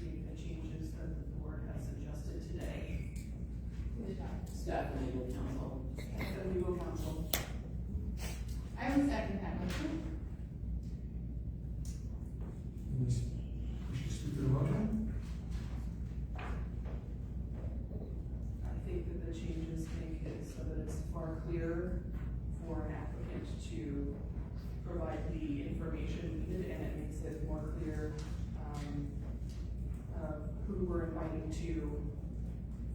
make the changes that the board has suggested today. Staff and legal counsel. The legal counsel. I will second that motion. We should speak to the motion? I think that the changes make it so that it's far clearer for an applicant to provide the information needed, and it makes it more clear, who we're inviting to,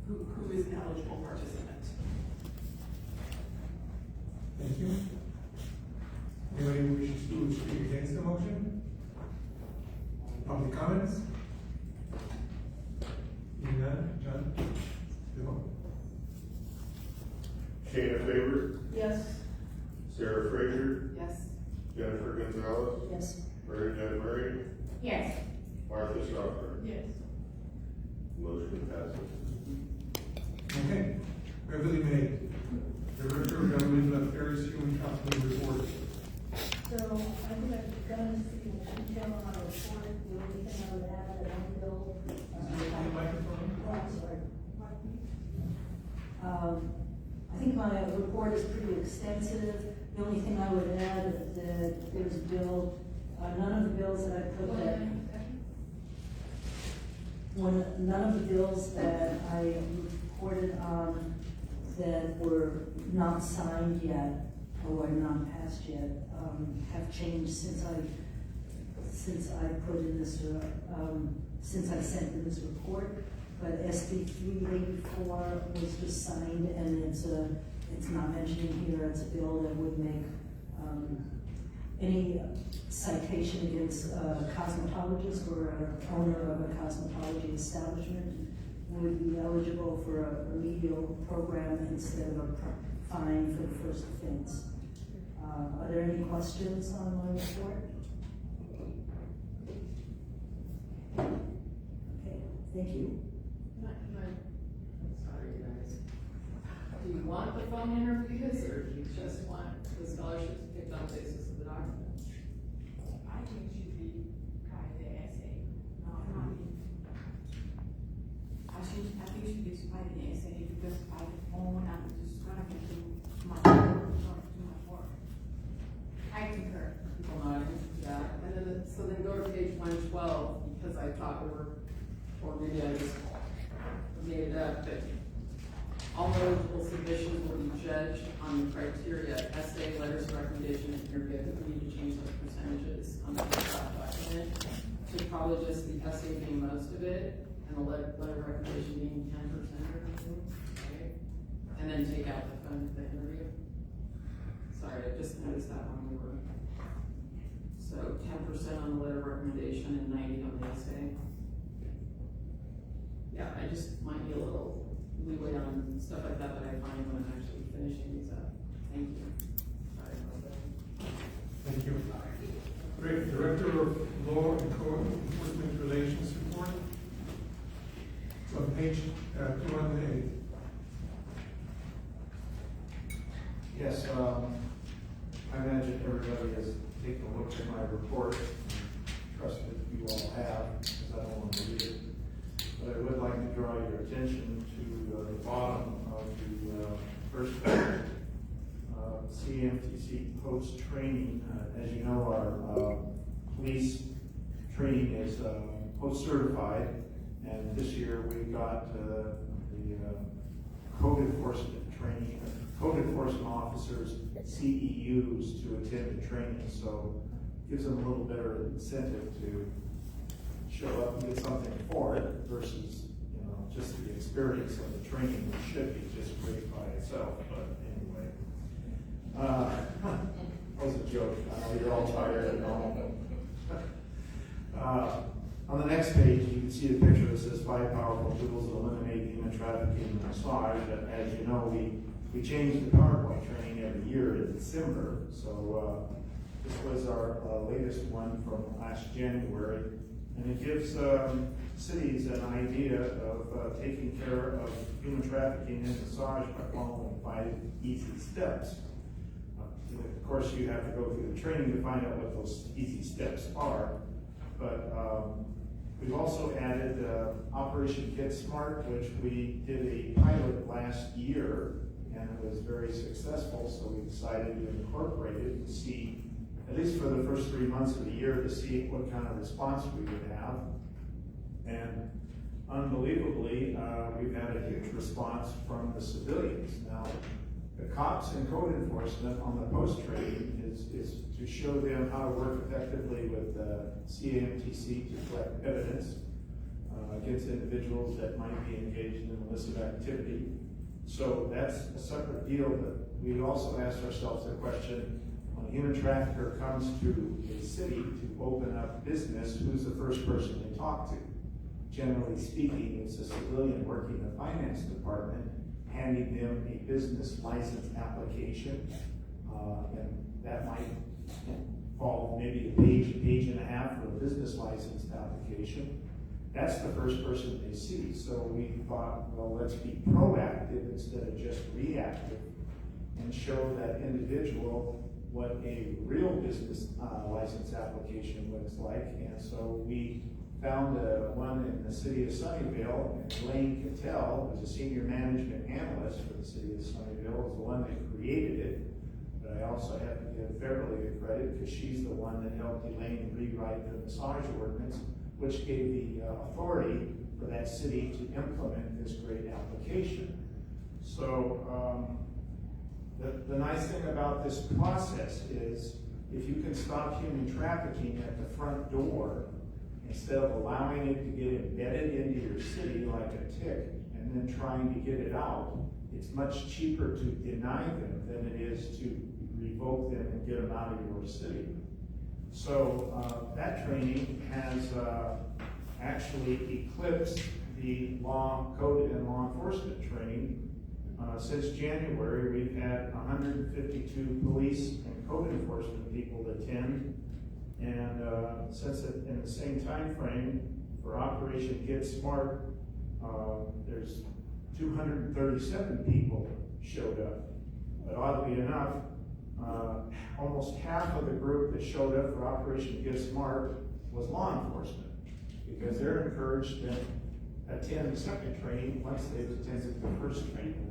who is an eligible participant. Thank you. Anybody who wishes to speak against the motion? Public comments? Seeing none, John? Bill? Shayna Faber, Yes. Sarah Frazier, Yes. Jennifer Gonzalez, Yes. Mary Ann Murray, Yes. Martha Strawberry. Yes. Motion passes. Okay, Beverly May, Director of Governmental Affairs, Human Capital Report. So I think I've done this in detail on our report. The only thing I would add, that one bill. On the microphone? Oh, I'm sorry. I think my report is pretty extensive. The only thing I would add is that there's a bill, none of the bills that I put that, none of the bills that I reported on that were not signed yet or were not passed yet, have changed since I put in this, since I sent in this report. But SB 384 was just signed, and it's not mentioned here. It's a bill that would make any citation against a cosmetologist or an owner of a cosmetology establishment would be eligible for a remedial program instead of a fine for the first offense. Are there any questions on my report? Okay, thank you. Sorry, guys. Do you want the phone interviews, or do you just want the scholarships picked on the basis of the document? I think it should be kind of the essay. I think it should be by the essay because by the phone I'm just gonna be too much work. I concur. People nodding, yeah, and then, so then go to page 112, because I thought we were, or maybe I just made it up, but all eligible submissions will be judged on the criteria, essay, letters of recommendation, and interview. I think we need to change those percentages on the draft document to probably just the essay being most of it, and the letter of recommendation being 10% or something, right? And then take out the interview. Sorry, I just noticed that when we were. So 10% on the letter of recommendation and 90 on the essay. Yeah, I just might need a little leeway on stuff like that I find when I'm actually finishing these up. Thank you. Sorry about that. Thank you. Great, Director of Law and Code Enforcement Relations Report. It's on page 208. Yes, I imagine everybody has taken a look at my report. Trust that you all have, because I don't want to read it. But I would like to draw your attention to the bottom of the first page, CMTC post-training. As you know, our police training is post-certified, and this year we got the code enforcement training, code enforcement officers, CEUs, to attend the training, so gives them a little better incentive to show up and get something for it versus, just the experience of the training, which should be just great by itself, but anyway. That was a joke. I know you're all tired and all. On the next page, you can see the picture that says 5 powerful tools that eliminate human trafficking in massage. As you know, we change the PowerPoint training every year in December, so This was our latest one from last January, and it gives cities an idea of taking care of human trafficking in massage by following 5 easy steps. Of course, you have to go through the training to find out what those easy steps are, but we've also added Operation Get Smart, which we did a pilot last year, and it was very successful, so we decided to incorporate it to see, at least for the first 3 months of the year, to see what kind of response we would have. And unbelievably, we've had a huge response from the civilians. Now, the cops and code enforcement on the post-training is to show them how to work effectively with CAMTC to collect evidence against individuals that might be engaged in illicit activity. So that's a separate deal, but we also asked ourselves the question, when a human trafficker comes to a city to open up business, who's the first person they talk to? Generally speaking, it's a civilian working in the finance department, handing them a business license application, and that might fall maybe a page and a half for a business license application. That's the first person they see. So we thought, well, let's be proactive instead of just reactive and show that individual what a real business license application looks like. And so we found one in the city of Sunnyvale, and Elaine Cattell, who's a senior management analyst for the city of Sunnyvale, was the one that created it. But I also have to give Beverly the credit because she's the one that helped Elaine rewrite the massage ordinance, which gave the authority for that city to implement this great application. So the nice thing about this process is if you can stop human trafficking at the front door, instead of allowing it to get embedded into your city like a tick and then trying to get it out, it's much cheaper to deny them than it is to revoke them and get them out of your city. So that training has actually eclipsed the law, code, and law enforcement training. Since January, we've had 152 police and code enforcement people attend. And since in the same time frame for Operation Get Smart, there's 237 people showed up. But oddly enough, almost half of the group that showed up for Operation Get Smart was law enforcement, because they're encouraged to attend the second training once they've attended the first training.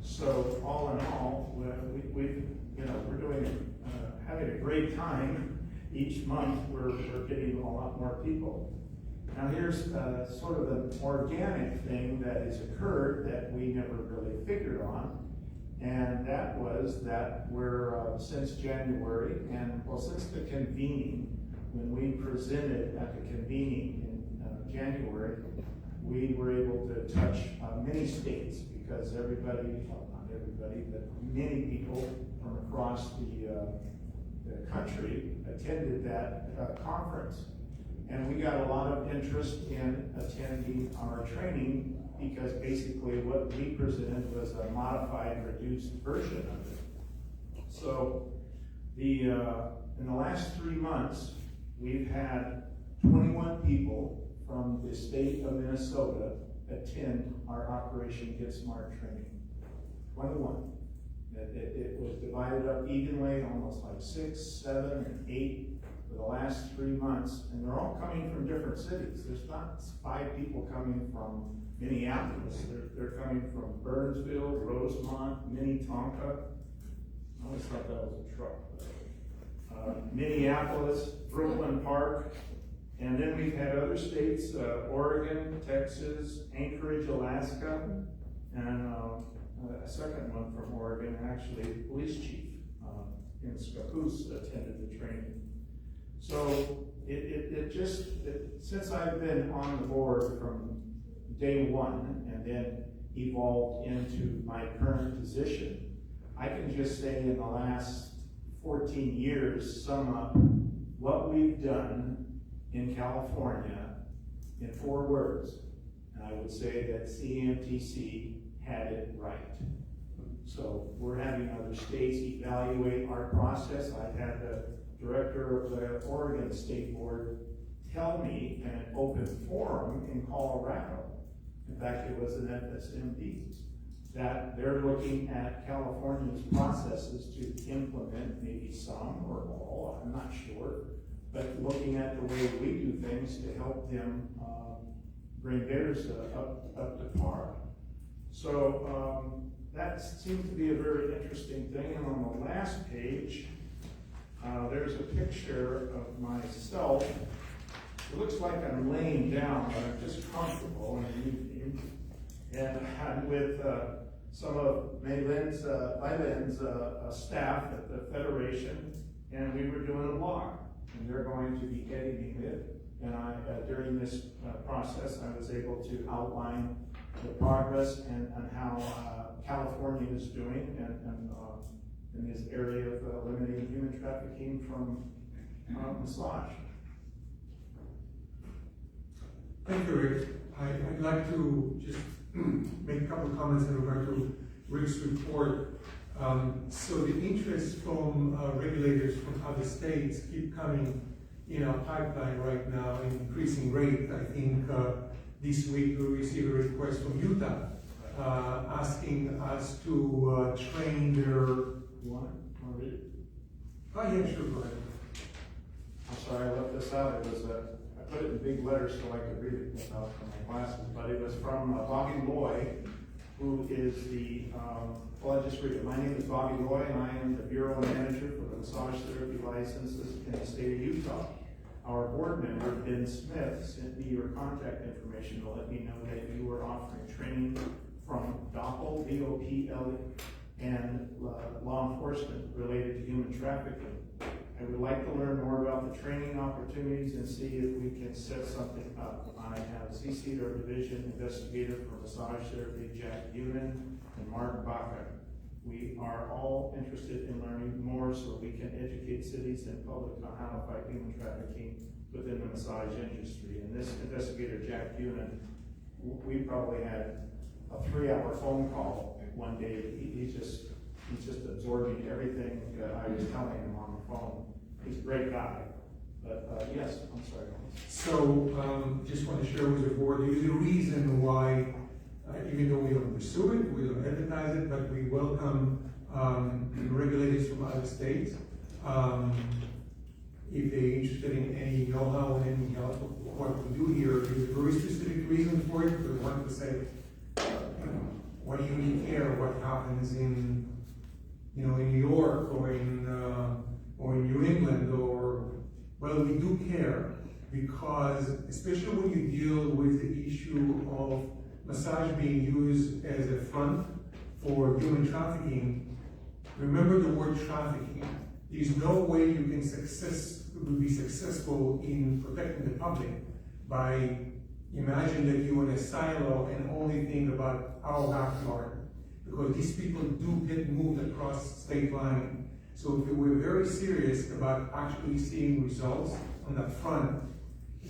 So all in all, we're doing having a great time. Each month, we're getting a lot more people. Now here's sort of an organic thing that has occurred that we never really figured on, and that was that we're, since January, and well, since the convening, when we presented at the convening in January, we were able to touch many states, because everybody, well, not everybody, but many people from across the country attended that conference. And we got a lot of interest in attending our training, because basically what we presented was a modified, reduced version of it. So in the last 3 months, we've had 21 people from the state of Minnesota attend our Operation Get Smart training. 21. It was divided up evenly, almost like 6, 7, and 8 for the last 3 months, and they're all coming from different cities. There's not 5 people coming from Minneapolis. They're coming from Burnsville, Rosemont, Minnetonka. I always thought that was a truck. Minneapolis, Brooklyn Park, and then we've had other states, Oregon, Texas, Anchorage, Alaska, and a second one from Oregon, actually, police chief in Scappoose attended the training. So since I've been on the board from day one and then evolved into my current position, I can just say in the last 14 years, sum up what we've done in California in 4 words. And I would say that CAMTC had it right. So we're having other states evaluate our process. I had the director of the Oregon State Board tell me in an open forum in Colorado, in fact, it was an FSMD, that they're looking at California's processes to implement maybe some or all, I'm not sure, but looking at the way we do things to help them bring theirs up to par. So that seems to be a very interesting thing. And on the last page, there's a picture of myself. It looks like I'm laying down, but I'm just comfortable in the evening. And I'm with some of Mylin's staff at the Federation, and we were doing a blog, and they're going to be editing it. And during this process, I was able to outline the progress and how California is doing in this area of eliminating human trafficking from massage. Thank you, Rick. I'd like to just make a couple of comments in regard to Rick's report. So the interest from regulators from other states keep coming in our pipeline right now in increasing rate. I think this week we received a request from Utah asking us to train their. You want to read it? Oh yeah, sure, go ahead. I'm sorry, I left this out. It was I put it in big letters so I could read it without my glasses, but it was from Bobby Loy, who is the, well, I'll just read it. My name is Bobby Loy, and I am the Bureau Manager for the Massage Therapy Licenses in the state of Utah. Our board member, Ben Smith, sent me your contact information to let me know that you were offering training from DOPL, D-O-P-L, and law enforcement related to human trafficking. I would like to learn more about the training opportunities and see if we can set something up. I have CC'd our division investigator for massage therapy, Jack Unan, and Mark Baca. We are all interested in learning more so we can educate cities and public on how to fight human trafficking within the massage industry. And this investigator, Jack Unan, we probably had a 3-hour phone call one day. He's just absorbing everything that I was telling him on the phone. He's a great guy. But yes, I'm sorry. So just want to share with the board, there is a reason why, even though we don't pursue it, we don't advertise it, but we welcome regulators from other states. If they're interested in any know-how and any help of what we do here, there's a very specific reason for it. We want to say, what do you really care what happens in, in New York or in New England, or, well, we do care because, especially when you deal with the issue of massage being used as a front for human trafficking, remember the word trafficking. There's no way you can be successful in protecting the public by imagine that you're in a silo and only think about our backyard, because these people do get moved across state line. So if we're very serious about actually seeing results on that front,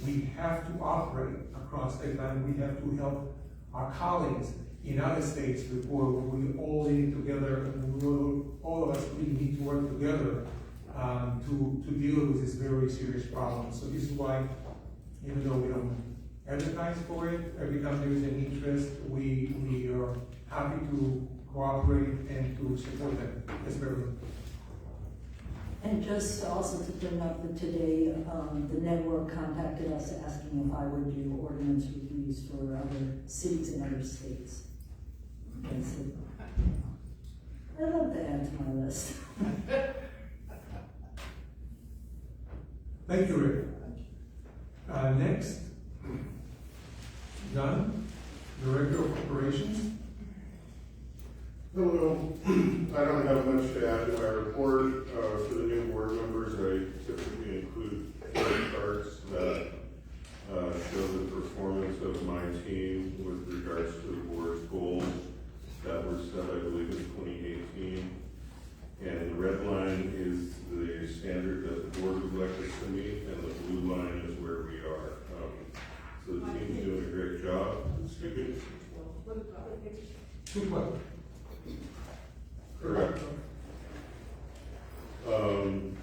we have to operate across state line. We have to help our colleagues in other states before we all need together, and all of us really need to work together to deal with this very serious problem. So this is why, even though we don't advertise for it, every time there is an interest, we are happy to cooperate and to support them. That's very good. And just also to bring up that today, the network contacted us asking if I would do ordinance reviews for other cities in other states. And so, I'd love to add to my list. Thank you, Rick. Next, John, Director of Operations. Hello. I don't have much to add to my report. For the new board members, I typically include charts that show the performance of my team with regards to the board's goals that were set, I believe, in 2018. And the red line is the standard that the board would like us to meet, and the blue line is where we are. So the team's doing a great job. Excuse me. 212.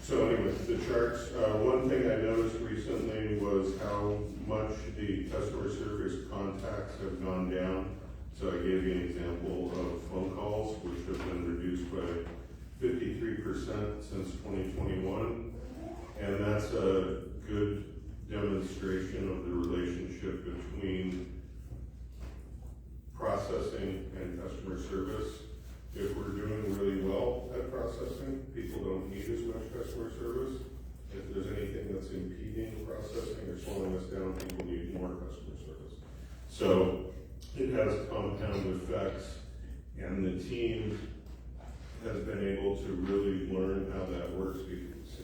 So anyway, the charts, one thing I noticed recently was how much the customer service contacts have gone down. So I gave you an example of phone calls, which have been reduced by 53% since 2021. And that's a good demonstration of the relationship between processing and customer service. If we're doing really well at processing, people don't need as much customer service. If there's anything that's impeding processing or slowing us down, people need more customer service. So it has compound effects, and the team has been able to really learn how that works,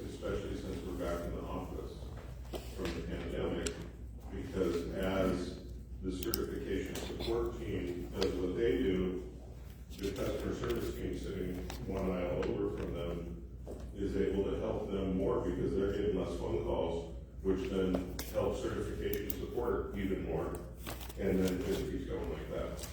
especially since we're back in the office from the pandemic, because as the certification support team does what they do, the customer service team sitting one aisle over from them is able to help them more because they're getting less phone calls, which then helps certification support even more, and then it just keeps going like that.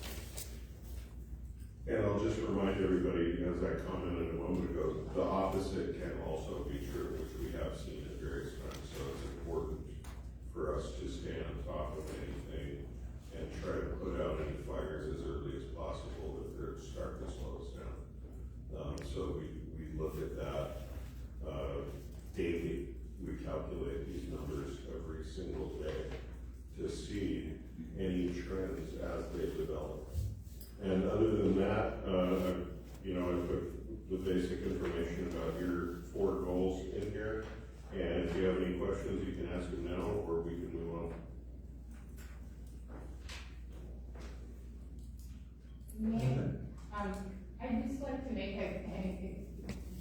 And I'll just remind everybody, as I commented a moment ago, the opposite can also be true, which we have seen at various times. So it's important for us to stay on top of anything and try to put out any fires as early as possible if they're starting to slow us down. So we look at that daily. We calculate these numbers every single day to see any trends as they develop. And other than that, I put the basic information about your 4 goals in here. And if you have any questions, you can ask them now, or we can move on. I'd just like to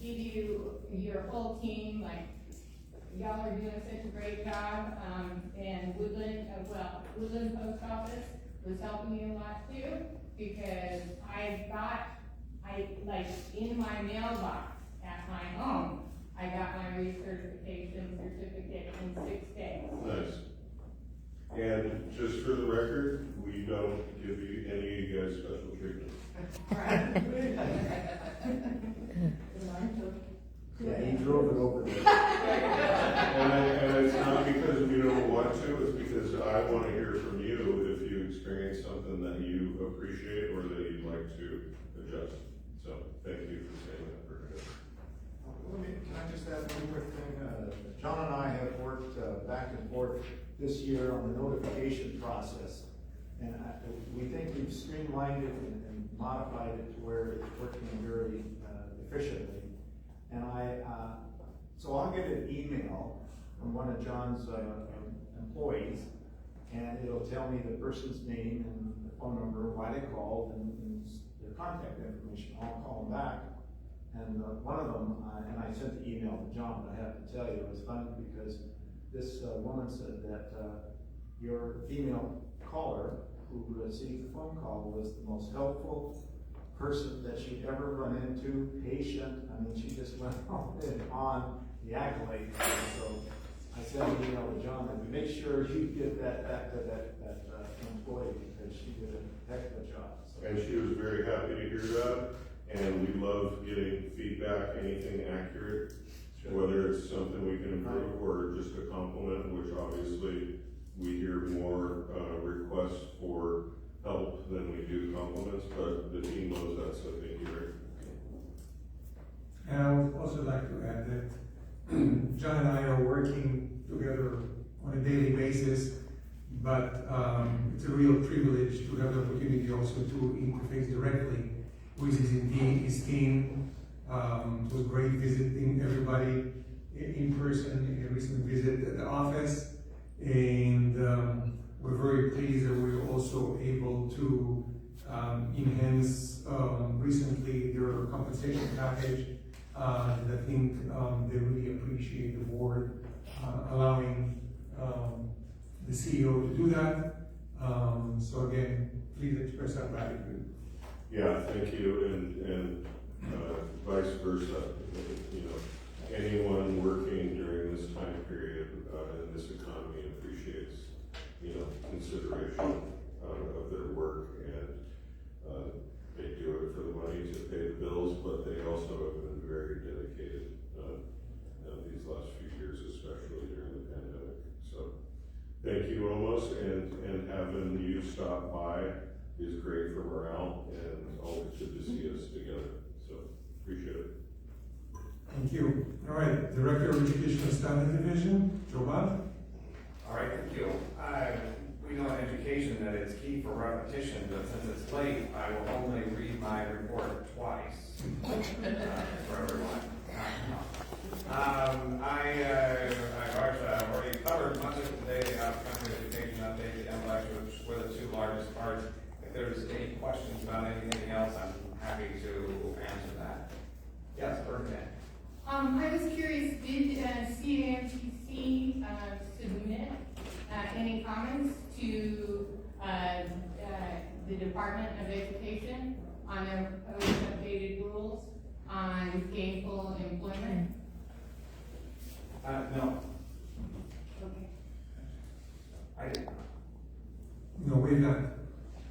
give you your whole team, like, y'all are doing such a great job, and Woodland Post Office was helping me a lot too, because in my mailbox at my home, I got my recertification certificate in 6 days. Nice. And just for the record, we don't give you any of you guys special treatment. Yeah, he drove it over there. And it's not because we don't want to, it's because I want to hear from you if you experience something that you appreciate or that you'd like to adjust. So thank you for saying that. Can I just add one quick thing? John and I have worked back and forth this year on the notification process. And we think we've streamlined it and modified it to where it's working very efficiently. And so I'll get an email from one of John's employees, and it'll tell me the person's name and the phone number, why they called, and their contact information. I'll call them back. And one of them, and I sent the email to John, but I have to tell you, it was funny because this woman said that your female caller who received the phone call was the most helpful person that she'd ever run into, patient. I mean, she just went on and on the accolades. So I sent an email to John and make sure you get that back to that employee because she did a heck of a job. So. And she was very happy to hear that. And we love getting feedback, anything accurate, whether it's something we can improve or just a compliment, which obviously we hear more requests for help than we do compliments, but the team knows that, so thank you, Rick. And I would also like to add that John and I are working together on a daily basis, but it's a real privilege to have the opportunity also to interface directly with his team. It was great visiting everybody in person in a recent visit at the office, and we're very pleased that we're also able to enhance recently their compensation package. And I think they really appreciate the board allowing the CEO to do that. So again, please express our gratitude. Yeah, thank you, and vice versa. Anyone working during this time period in this economy appreciates, consideration of their work, and they do it for the money to pay the bills, but they also have been very dedicated house, and having you stop by is great for morale, and always good to see us together, so appreciate it. Thank you. All right, Director of Educational Staff Division, Joe Bob. All right, thank you. We know in education that it's key for repetition, but since it's late, I will only read my report twice for everyone. I've already covered much of today, the out-of-country education update, the MLEX, which were the two largest parts. If there's any questions about anything else, I'm happy to answer that. Yes, Bernadette. I was curious, did CAMTC submit any comments to the Department of Education on their proposed updated rules on gainful employment? No, Okay. I did not. No, we've not.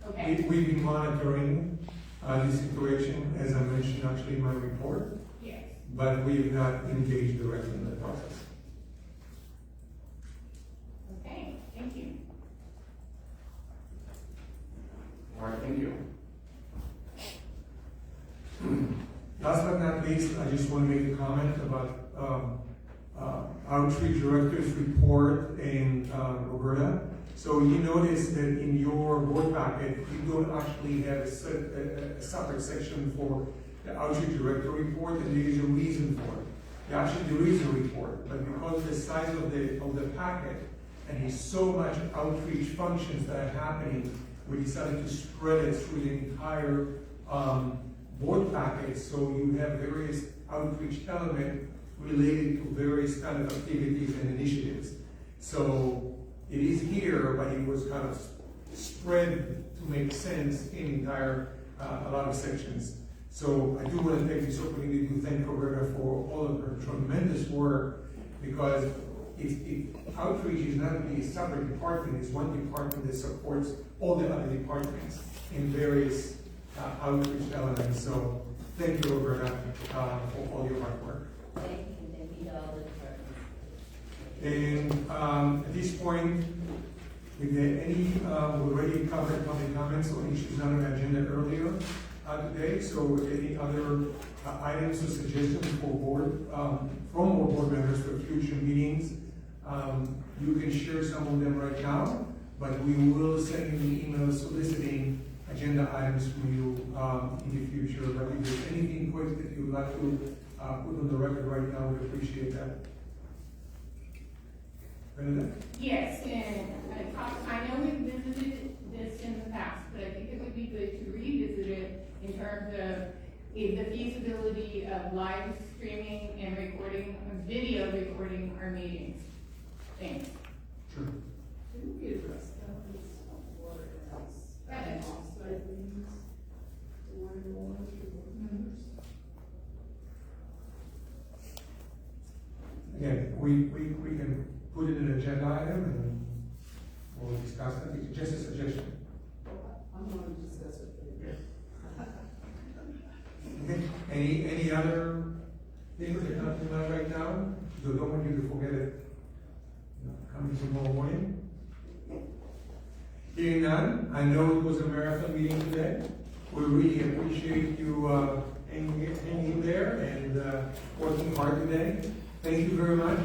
Okay. We've been monitoring the situation, as I mentioned actually in my report, Yes. but we have not engaged directly in the process. Okay, thank you. All right, thank you. Last but not least, I just want to make a comment about outreach director's report in Roberta. So you notice that in your board packet, you don't actually have a separate section for the outreach director report, and there is a reason for it. Actually, there is a report, but because of the size of the packet, and there's so much outreach functions that are happening, we decided to spread it through the entire board packet, so you have various outreach elements related to various kind of activities and initiatives. So it is here, but it was kind of spread to make sense in entire a lot of sections. So I do want to take this opportunity to thank Roberta for all of her tremendous work, because outreach is not really a separate department, it's one department that supports all the other departments in various outreach elements. So thank you, Roberta, for all your hard work. Thank you to all the departments. And at this point, if there are any, we already covered public comments on issues on our agenda earlier today. So any other items or suggestions for board, from our board members for future meetings, you can share some of them right now, but we will send you an email soliciting agenda items from you in the future. But if there's anything quick that you'd like to put on the record right now, we appreciate that. Bernadette? Yes, and I know we've visited this in the past, but I think it would be good to revisit it in terms of the feasibility of live streaming and recording, video recording our meetings. Thanks. Sure. Didn't we address that as far as offsite meetings? One or more board members? Again, we can put it in an agenda item and we'll discuss it. It's just a suggestion. I'm going to discuss it later. Okay. Any other things that come to mind right now? So don't want you to forget it. Coming tomorrow morning. Hearing none, I know it was a marathon meeting today. We really appreciate you hanging in there and working hard today. Thank you very much.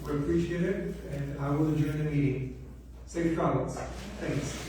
We appreciate it, and I will adjourn the meeting. Safe travels. Thanks.